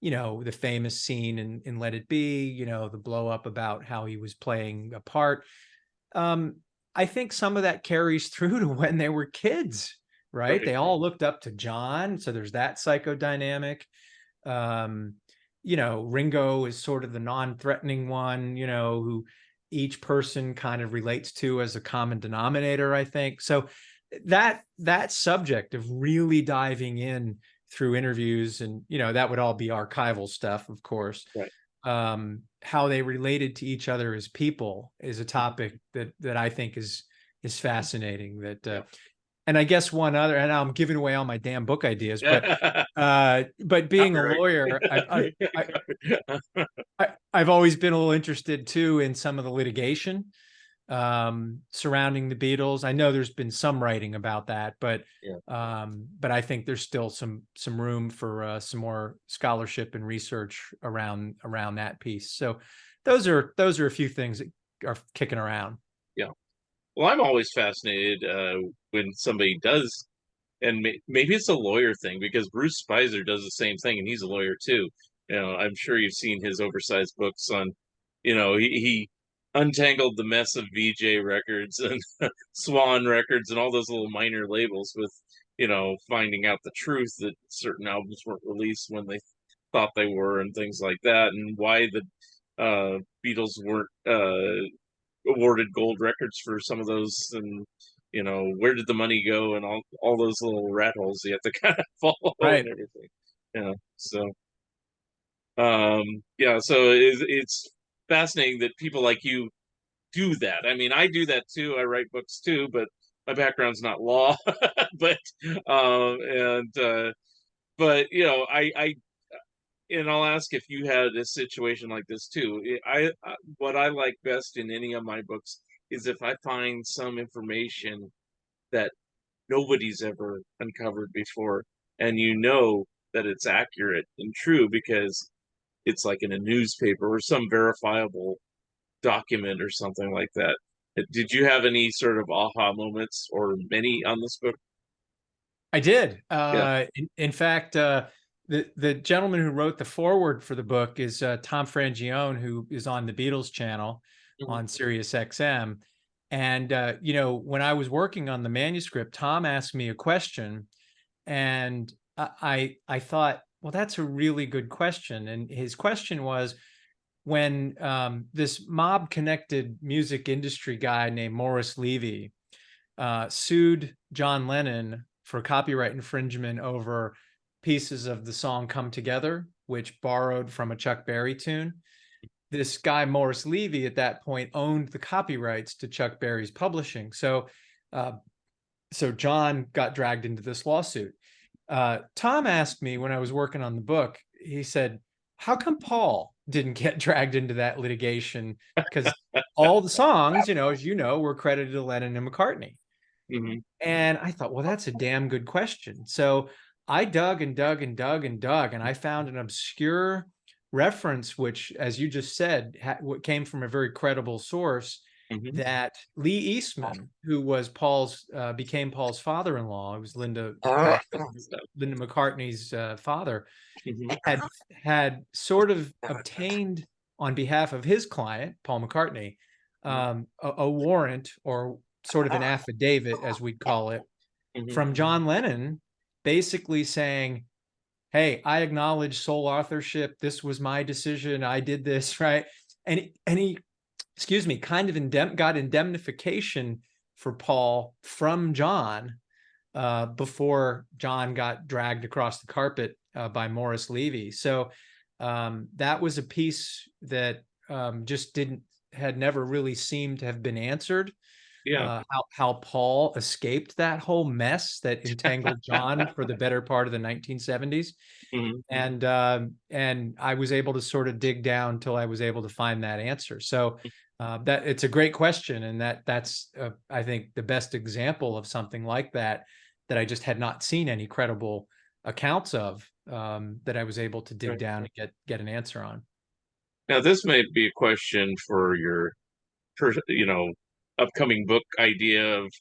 the famous scene in Let It Be, the blow up about how he was playing a part. um, I think some of that carries through to when they were kids, right? Right. They all looked up to John, so there's that psychodynamic. um, Ringo is sort of the non-threatening one, who each person kind of relates to as a common denominator, I think. So that subject of really diving in through interviews, and that would all be archival stuff, of course. Right. How they related to each other as people is a Mhm. topic that I think is fascinating. Yeah. And I guess one other, and I'm giving away all my damn book ideas, but being a Copyright. lawyer, I've always been a little interested too in some of the litigation surrounding the Beatles. I know there's been some writing about that, Yeah. but I think there's still some room for some more scholarship and research around that piece. So those are a few things that are kicking around. Yeah. Well, I'm always fascinated when somebody does, and maybe it's a lawyer thing because Bruce Spicer does the same thing, and he's a lawyer too. I'm sure you've seen his oversized books on, he untangled the mess of VJ records and Swan records and all those little minor labels with, finding out the truth that certain albums weren't released when they thought they were and things like that, and why the Beatles weren't awarded gold records for some of those, and where did the money go, and all those little rat holes you have to kind of follow and Right. everything. So yeah, so it's fascinating that people like you do that. I mean, I do that too. I write books too, but my background's not law. But and but I and I'll ask if you had a situation like this too. What I like best in any of my books is if I find some information that nobody's ever uncovered before, and that it's accurate and true because it's like in a newspaper or some verifiable document or something like that. Did you have any sort of aha moments or many on this book? I did. Yeah. In fact, the gentleman who wrote the foreword for the book is Tom Frangione, who is on the Beatles channel Mhm. on Sirius XM. And when I was working on the manuscript, Tom asked me a question, and I thought, well, that's a really good question. And his question was, when this mob-connected music industry guy named Morris Levy sued John Lennon for copyright infringement over pieces of the song Come Together, which borrowed from a Chuck Berry tune. This guy, Morris Levy, at that point owned the copyrights to Chuck Berry's publishing. Uh, so John got dragged into this lawsuit. Tom asked me when I was working on the book, he said, how come Paul didn't get dragged into that litigation? Because all the songs, as were credited to Lennon and McCartney. Hmm. And I thought, well, that's a damn good question. So I dug and dug and dug and dug, and I found an obscure reference, which, as you just said, came from a very credible source, Hmm. that Lee Eastman, who was became Paul's father-in-law, it was Linda McCartney's father, Hmm. had sort of obtained on behalf of his client, Paul McCartney, a warrant, or sort of an affidavit, as we'd call it, Hmm. from John Lennon, basically saying, hey, I acknowledge sole authorship. This was my decision. I did this, right? And he excuse me, kind of got indemnification for Paul from John before John got dragged across the carpet by Morris Levy. So that was a piece that just had never really seemed to have been answered. Yeah. How Paul escaped that whole mess that entangled John for the better part of the 1970s. Mhm. And I was able to sort of dig down till I was able to find that answer. So that it's a great question, and that's I think the best example of something like that I just had not seen any credible accounts of, that I was able to dig Right. down and get an answer on. Now, this may be a question for your, upcoming book idea of,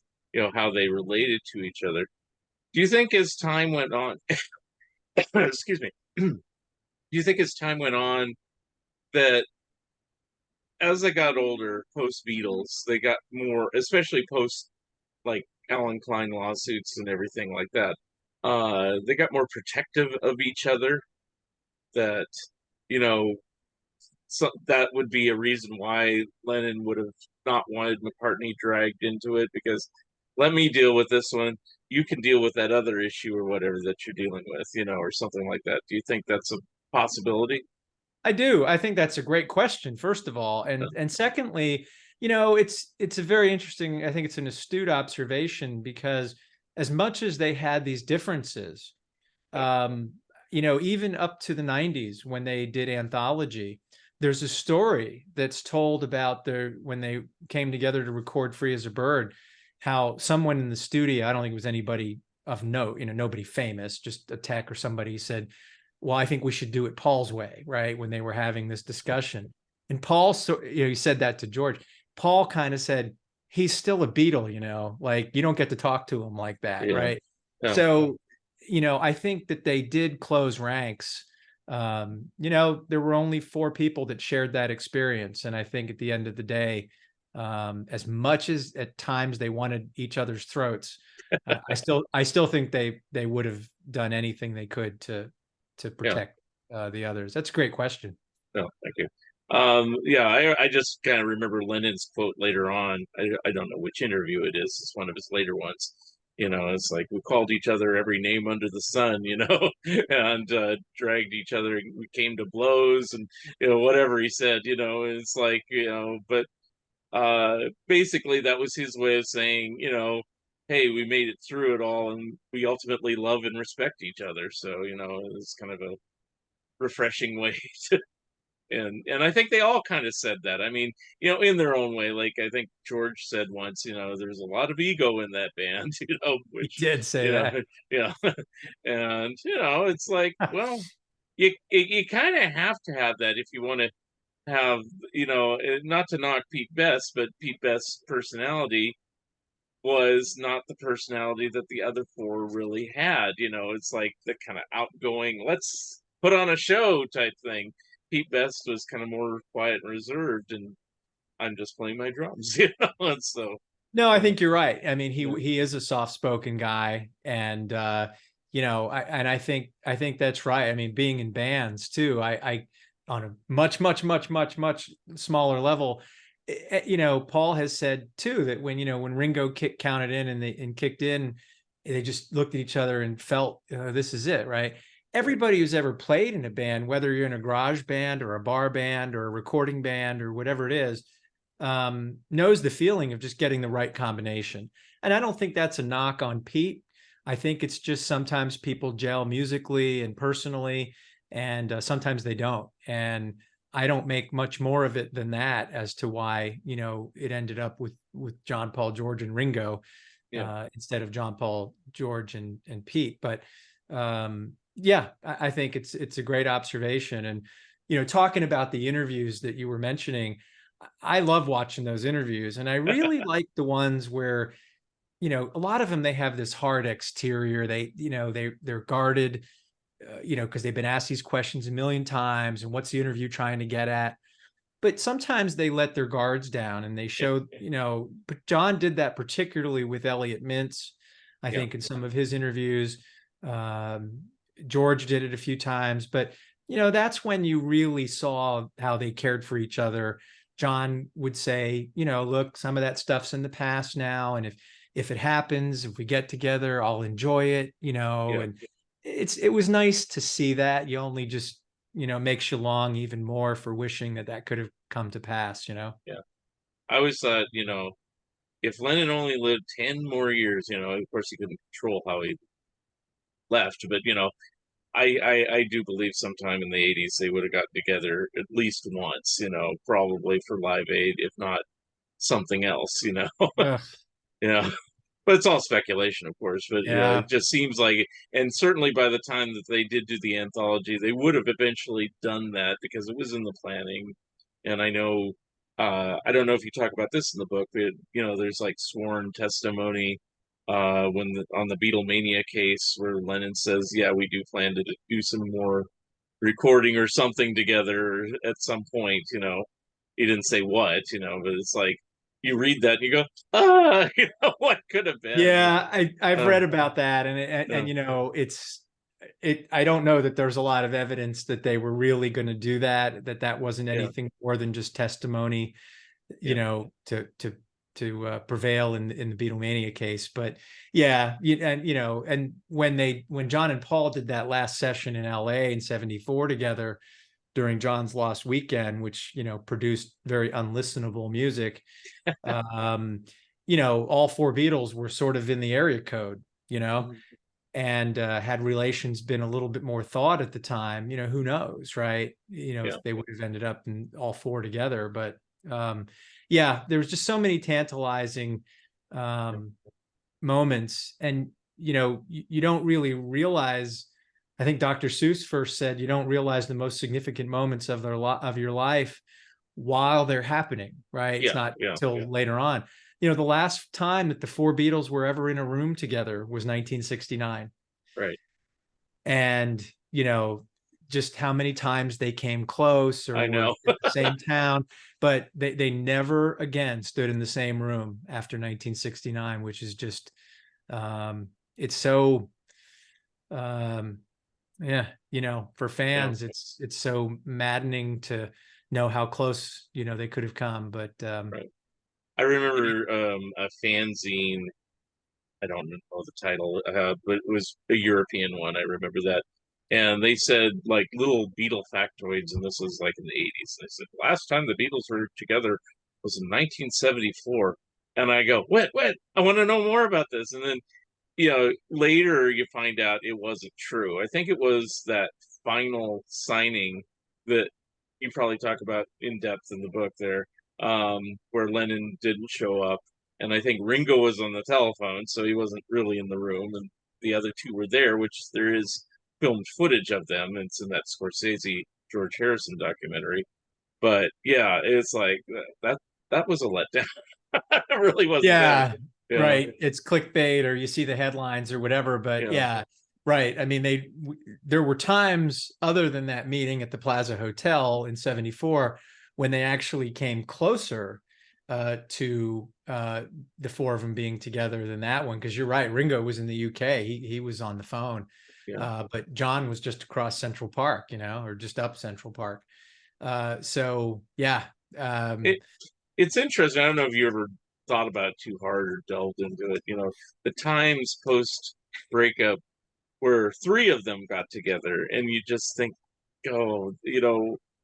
how they related to each other. Do you think as time went on, excuse me, do you think as time went on that as they got older, post Beatles, they got more, especially post like Alan Klein lawsuits and everything like that, they got more protective of each other? That, you know, so that would be a reason why Lennon would have not wanted McCartney dragged into it, because let me deal with this one. You can deal with that other issue or whatever that you're dealing with, or something like that. Do you think that's a possibility? I do. I think that's a great question, first of all. And secondly, it's a very interesting, I think it's an astute observation, because as much as they had these differences, um, even up to the 90s when they did Anthology, there's a story that's told about when they came together to record Free as a Bird, how someone in the studio, I don't think it was anybody of note, nobody famous, just a tech or somebody, said, well, I think we should do it Paul's way, right? When they were having this discussion. And Paul, he said that to George. Paul kind of said, he's still a Beatle, like you don't get to talk to him like that, Yeah. right? Yeah. So, I think that they did close ranks. There were only 4 people that shared that experience. And I think at the end of the day, as much as at times they wanted each other's throats, I still think they would have done anything they could to Yeah. protect the others. That's a great question. No, thank you. Yeah, I just kind of remember Lennon's quote later on. I don't know which interview it is. It's one of his later ones. It's like we called each other every name under the sun, and dragged each other. We came to blows, and whatever he said. It's like but basically that was his way of saying, hey, we made it through it all, and we ultimately love and respect each other. So it's kind of a refreshing way to and I think they all kind of said that. I mean, in their own way. Like I think George said once, there's a lot of ego in that band, He which, did say that. yeah, and it's like, well, you kind of have to have that if you want to have, not to knock Pete Best, but Pete Best's personality was not the personality that the other 4 really had. It's like the kind of outgoing, let's put on a show type thing. Pete Best was kind of more quiet and reserved, and I'm just playing my drums, and so No, I uh, think you're right. I mean, yeah, he is a soft-spoken guy, and I think that's right. I mean, being in bands too, I on a much, much, much, much, much smaller level, Paul has said too that when Ringo counted in and kicked in, they just looked at each other and felt, this is it, right? Everybody who's ever played in a band, whether you're in a garage band or a bar band or a recording band or whatever it is, knows the feeling of just getting the right combination. And I don't think that's a knock on Pete. I think it's just sometimes people gel musically and personally, and sometimes they don't. And I don't make much more of it than that as to why, it ended up with John, Paul, George, and Ringo yeah, instead of John, Paul, George, and Pete. But yeah, I think it's a great observation. And talking about the interviews that you were mentioning, I love watching those interviews, and I really like the ones where, a lot of them, they have this hard exterior. They're guarded, because they've been asked these questions a million times, and what's the interview trying to get at? But sometimes they let their guards down and they show, but John did that particularly with Elliot Mintz, I yeah, think, in some of his interviews. Um, George did it a few times, but that's when you really saw how they cared for each other. John would say, look, some of that stuff's in the past now. And if it happens, if we get together, I'll enjoy it, Yeah. and it was nice to see that. You only just, makes you long even more for wishing that could have come to pass. Yeah. I always thought, if Lennon only lived 10 more years, of course he couldn't control how he left, but I do believe sometime in the 80s they would have gotten together at least once, probably for Live Aid, if not something else, Ugh, you know. But it's all speculation, of course. But yeah. it just seems like, and certainly by the time that they did do the anthology, they would have eventually done that because it was in the planning. And I know, I don't know if you talk about this in the book, but there's like sworn testimony on the Beatlemania case where Lennon says, "Yeah, we do plan to do some more recording or something together at some point." He didn't say what, but it's like you read that and you go, what could have been? Yeah, I've Uh, read about that, and uh, I don't know that there's a lot of evidence that they were really going to do that wasn't yeah, anything more than just testimony, yeah, to prevail in the Beatlemania case. But yeah, and when John and Paul did that last session in LA in '74 together during John's Lost Weekend, which produced very unlistenable music. um, all four Beatles were sort of in the area code, mhm, and had relations been a little bit more thought at the time, who knows, right? yeah, If they would have ended up in all four together. But yeah, there was just so many tantalizing um, moments, and you don't really realize. I think Dr. Seuss first said you don't realize the most significant moments of of your life while they're happening, right? It's yeah, not yeah, yeah, till later on. The last time that the four Beatles were ever in a room together was 1969. right. And, just how many times they came close or I were know. in the same town, but they never again stood in the same room after 1969, which is just, it's so, um, yeah, for Yeah, fans, it's so maddening to know how close, they could have come. But right. I remember a fanzine. I don't know the title, but it was a European one. I remember that. And they said like little Beatle factoids, and this was like in the 80s. They said last time the Beatles were together was in 1974. And I go, what? I want to know more about this. And then, later you find out it wasn't true. I think it was that final signing that you probably talk about in depth in the book there, where Lennon didn't show up, and I think Ringo was on the telephone, so he wasn't really in the room, and the other two were there, which there is filmed footage of them. It's in that Scorsese George Harrison documentary. But yeah, it's like that was a letdown. It really wasn't there. yeah, Yeah, right. It's clickbait, or you see the headlines or whatever. But yeah, yeah, right. I mean, there were times other than that meeting at the Plaza Hotel in '74 when they actually came closer to the four of them being together than that one. Because you're right, Ringo was in the UK. He was on the phone, yeah. but John was just across Central Park, or just up Central Park. So yeah, um, It it's interesting. I don't know if you ever thought about it too hard or delved into it. The times post breakup where three of them got together, and you just think, oh,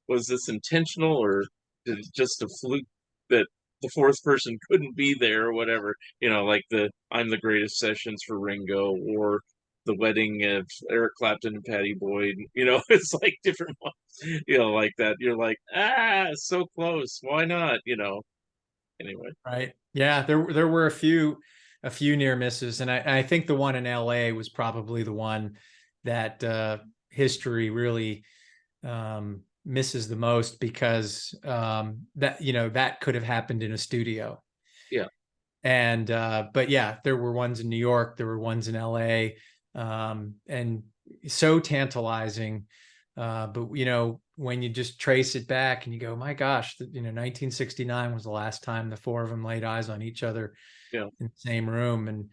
was this intentional, or did it just a fluke that the fourth person couldn't be there or whatever? Like the "I'm the Greatest" sessions for Ringo, or the wedding of Eric Clapton and Patty Boyd. It's like different ones. Like that. You're like, so close. Why not? Anyway, right. Yeah, there were a few near misses, and I think the one in LA was probably the one that history really misses the most, because that could have happened in a studio. yeah, And but yeah, there were ones in New York, there were ones in LA, and so tantalizing. But when you just trace it back and you go, my gosh, 1969 was the last time the four of them laid eyes on each other yeah, in the same room. And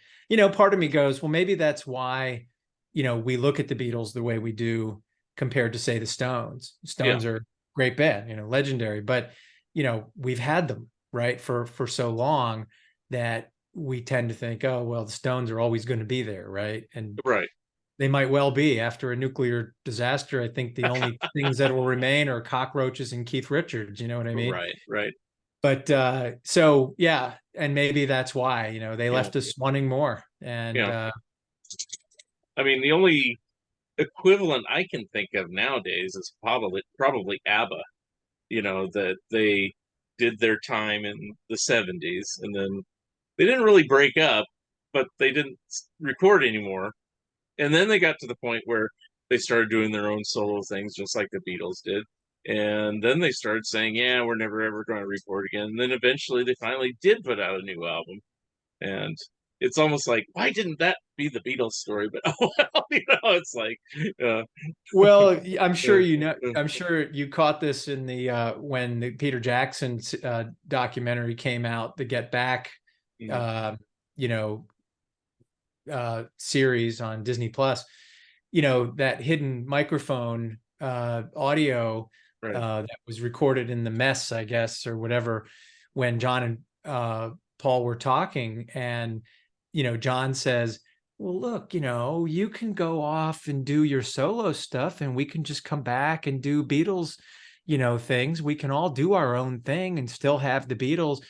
part of me goes, well, maybe that's why we look at the Beatles the way we do compared to, say, the Stones. yeah, Stones are a great band, legendary, but we've had them, right, for so long that we tend to think, oh, well, the Stones are always going to be there, right? And Right. they might well be. After a nuclear disaster, I think the only things that will remain are cockroaches and Keith Richards. You know what I mean? Right. Right. But so yeah, and maybe that's why, they Yeah. left us wanting more. And Yeah. I mean, the only equivalent I can think of nowadays is probably ABBA. That they did their time in the 70s, and then they didn't really break up, but they didn't record anymore. And then they got to the point where they started doing their own solo things, just like the Beatles did. And then they started saying, "Yeah, we're never ever going to record again." And then eventually, they finally did put out a new album, and it's almost like, why didn't that be the Beatles story? But oh well, it's like, uh, well, uh, I'm sure you caught this in the when the Peter Jackson documentary came out, the Get Back, mm, uh, you know, series on Disney Plus. That hidden microphone audio right, that was recorded in the mess, I guess, or whatever, when John and Paul were talking, and John says, well, look, you can go off and do your solo stuff, and we can just come back and do Beatles, things. We can all do our own thing and still have the Beatles.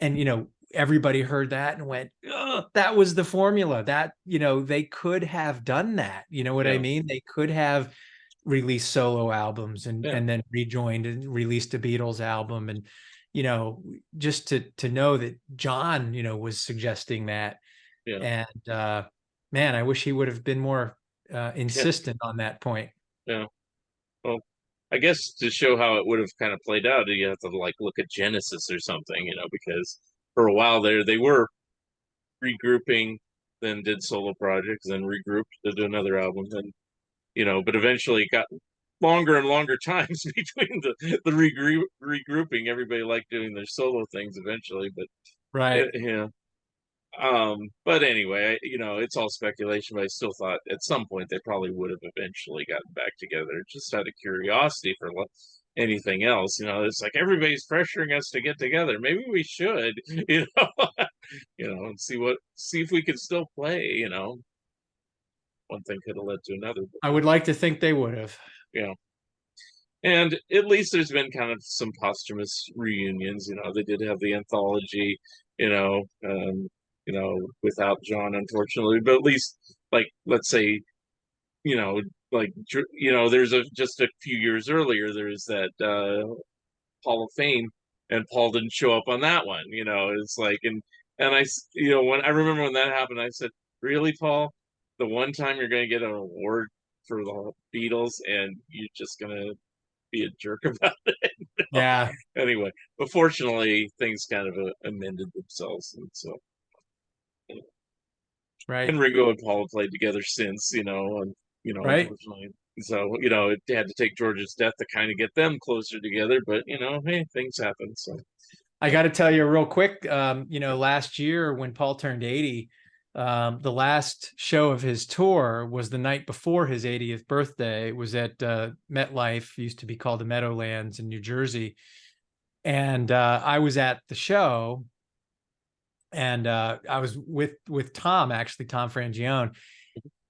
And everybody heard that and went, ugh, that was the formula. That they could have done that. You know what I yeah, mean? They could have released solo albums and yeah, and then rejoined and released a Beatles album. And just to know that John was suggesting that. yeah, And man, I wish he would have been more yeah, insistent on that point. yeah. Well, I guess to show how it would have kind of played out, you have to like look at Genesis or something, because for a while there they were regrouping, then did solo projects, then regrouped, did another album, and but eventually it got longer and longer times between the regrouping. Everybody liked doing their solo things eventually, but Right. yeah. But anyway, it's all speculation, but I still thought at some point they probably would have eventually gotten back together, just out of curiosity for anything else. It's like everybody's pressuring us to get together. Maybe we should, and see if we can still play. One thing could have led to another, but I would like to think they would have. yeah. And at least there's been kind of some posthumous reunions. They did have the anthology, without John, unfortunately, but at least, like, let's say, you know, like, there's just a few years earlier, there's that Hall of Fame, and Paul didn't show up on that one. It's like, and when I remember when that happened, I said, really, Paul, the one time you're going to get an award for the Beatles, and you're just going to be a jerk about it. Yeah. Anyway, but fortunately, things kind of amended themselves, and so Right. and Ringo and Paul have played together since, and Right. unfortunately, so it had to take George's death to kind of get them closer together. But hey, things happen. So I got to tell you real quick, last year when Paul turned 80, the last show of his tour was the night before his 80th birthday. It was at MetLife, used to be called the Meadowlands in New Jersey. And I was at the show, and I was with Tom, actually, Tom Frangione.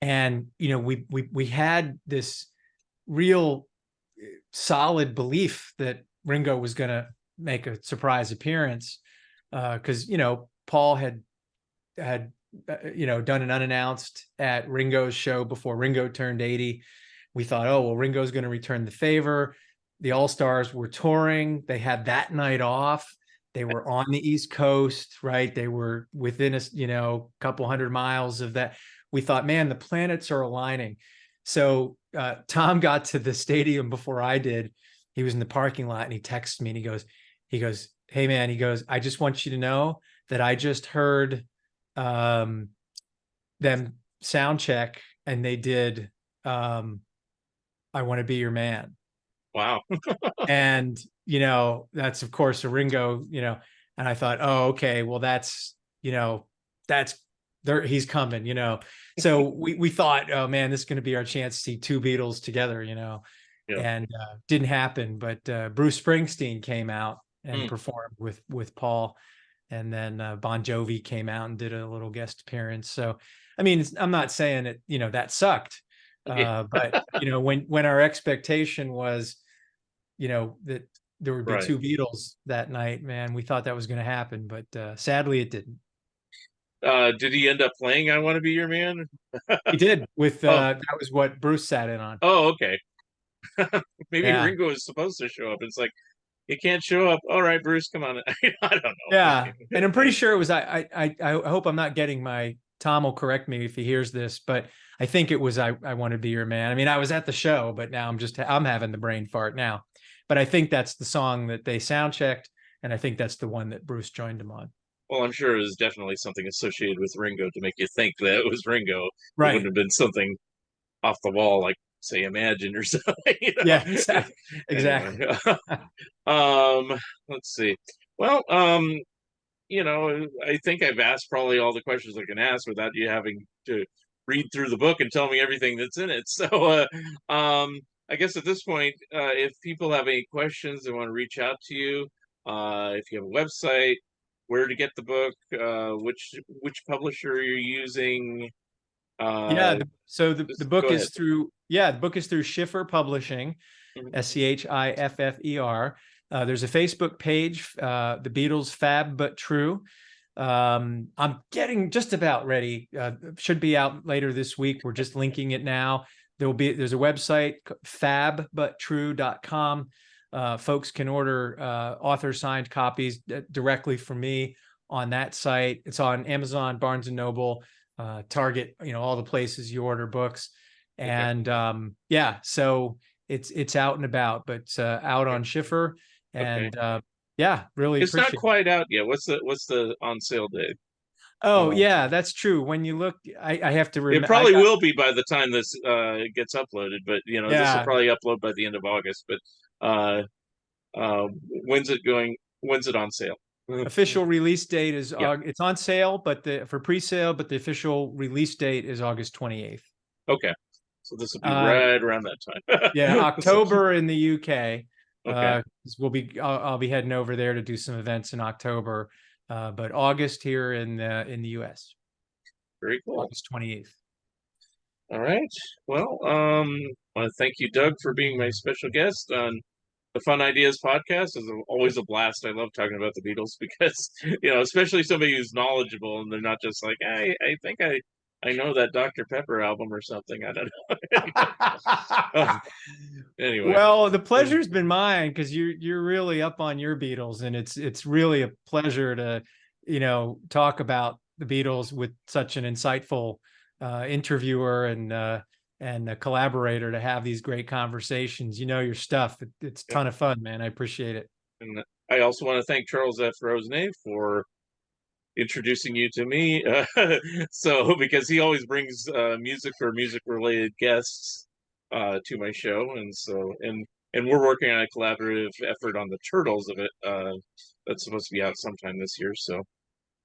And, we had this real solid belief that Ringo was going to make a surprise appearance, because Paul had done an unannounced at Ringo's show before Ringo turned 80. We thought, oh well, Ringo's going to return the favor. The All-Stars were touring. They had that night off. They were on the East Coast, right? They were within a couple hundred miles of that. We thought, man, the planets are aligning. So Tom got to the stadium before I did. He was in the parking lot and he texted me and he goes, hey man, he goes, I just want you to know that I just heard them sound check and they did I Want to Be Your Man. wow, And that's of course a Ringo, and I thought, oh, okay, well that's there, he's coming. So we thought, oh man, this is going to be our chance to see two Beatles together. yeah, And didn't happen. But Bruce Springsteen came out and performed with Paul. And then Bon Jovi came out and did a little guest appearance. So, I mean, I'm not saying it, that sucked, Yeah. but when our expectation was, that there would be Right. two Beatles that night, man, we thought that was going to happen, but sadly it didn't. Did he end up playing "I Want to Be Your Man"? He did with Oh, that was what Bruce sat in on. oh, okay. Maybe Yeah. Ringo was supposed to show up. It's like he can't show up. All right, Bruce, come on. I don't Yeah, know. and I'm pretty sure it was. I hope I'm not getting my Tom will correct me if he hears this, but I think it was I Want to Be Your Man. I mean, I was at the show, but now I'm having the brain fart now. But I think that's the song that they sound checked, and I think that's the one that Bruce joined him on. Well, I'm sure it was definitely something associated with Ringo to make you think that it was Ringo. It wouldn't Right. have been something off the wall like, say, Imagine or something. Yeah. Exactly. Anyway, Exactly. let's see. Well, I think I've asked probably all the questions I can ask without you having to read through the book and tell me everything that's in it. So, I guess at this point, if people have any questions, they want to reach out to you. If you have a website, where to get the book, which publisher you're using. Yeah. Uh, So the just go book ahead. is through. Yeah, the book is through Schiffer Publishing. Mhm. Schiffer. There's a Facebook page, The Beatles, Fab But True. I'm getting just about ready. Should be out later this week. We're just linking it now. There's a website, fabbuttrue.com. Folks can order author signed copies directly from me on that site. It's on Amazon, Barnes and Noble, Target, all the places you order books. Okay. And yeah, so it's out and about, but out Okay. on Schiffer. Okay. And yeah, really It's not appreciate it. quite out yet. What's the on sale date? Oh Uh, yeah, that's true. When you look, I have to it remember. I probably got will be by the time this gets uploaded, but this will yeah. probably upload by the end of August. But uh, when's it going? When's it on sale? Official release date is Yeah. it's on sale, but for pre-sale, but the official release date is August 28th. Okay. So this will be Uh, right around that yeah, time. So, October in the UK. okay. 'Cause I'll be heading over there to do some events in October. But August here in the US, Very cool. August 28th. All right. Well, I want to thank you, Doug, for being my special guest on the Fun Ideas podcast. Is always a blast. I love talking about the Beatles because especially somebody who's knowledgeable and they're not just like, I think I know that Dr. Pepper album or something. I don't know. Anyway, Well, the pleasure's been mine because you're really up on your Beatles, and it's really a pleasure to, talk about the Beatles with such an insightful interviewer and a collaborator to have these great conversations. You know your stuff. It's a yeah. ton of fun, man. I appreciate it. And I also want to thank Charles F. Rosenay for introducing you to me. So because he always brings music or music related guests to my show, and we're working on a collaborative effort on the Turtles of it that's supposed to be out sometime this year. So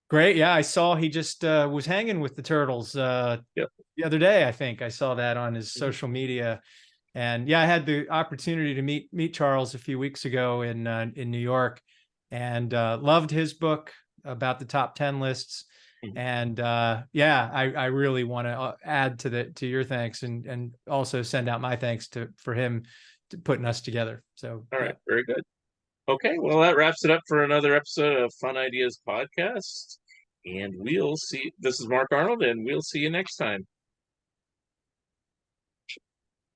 Great. Yeah, I saw he just was hanging with the Turtles yeah. the other day. I think I saw that on his Mhm. social media. And yeah, I had the opportunity to meet Charles a few weeks ago in New York, and loved his book about the top 10 lists. Mhm. And yeah, I really want to add to your thanks, and also send out my thanks for him to putting us together. So All yeah, right, very good. Okay, well, that wraps it up for another episode of Fun Ideas Podcast. And we'll see. This is Mark Arnold, and we'll see you next time.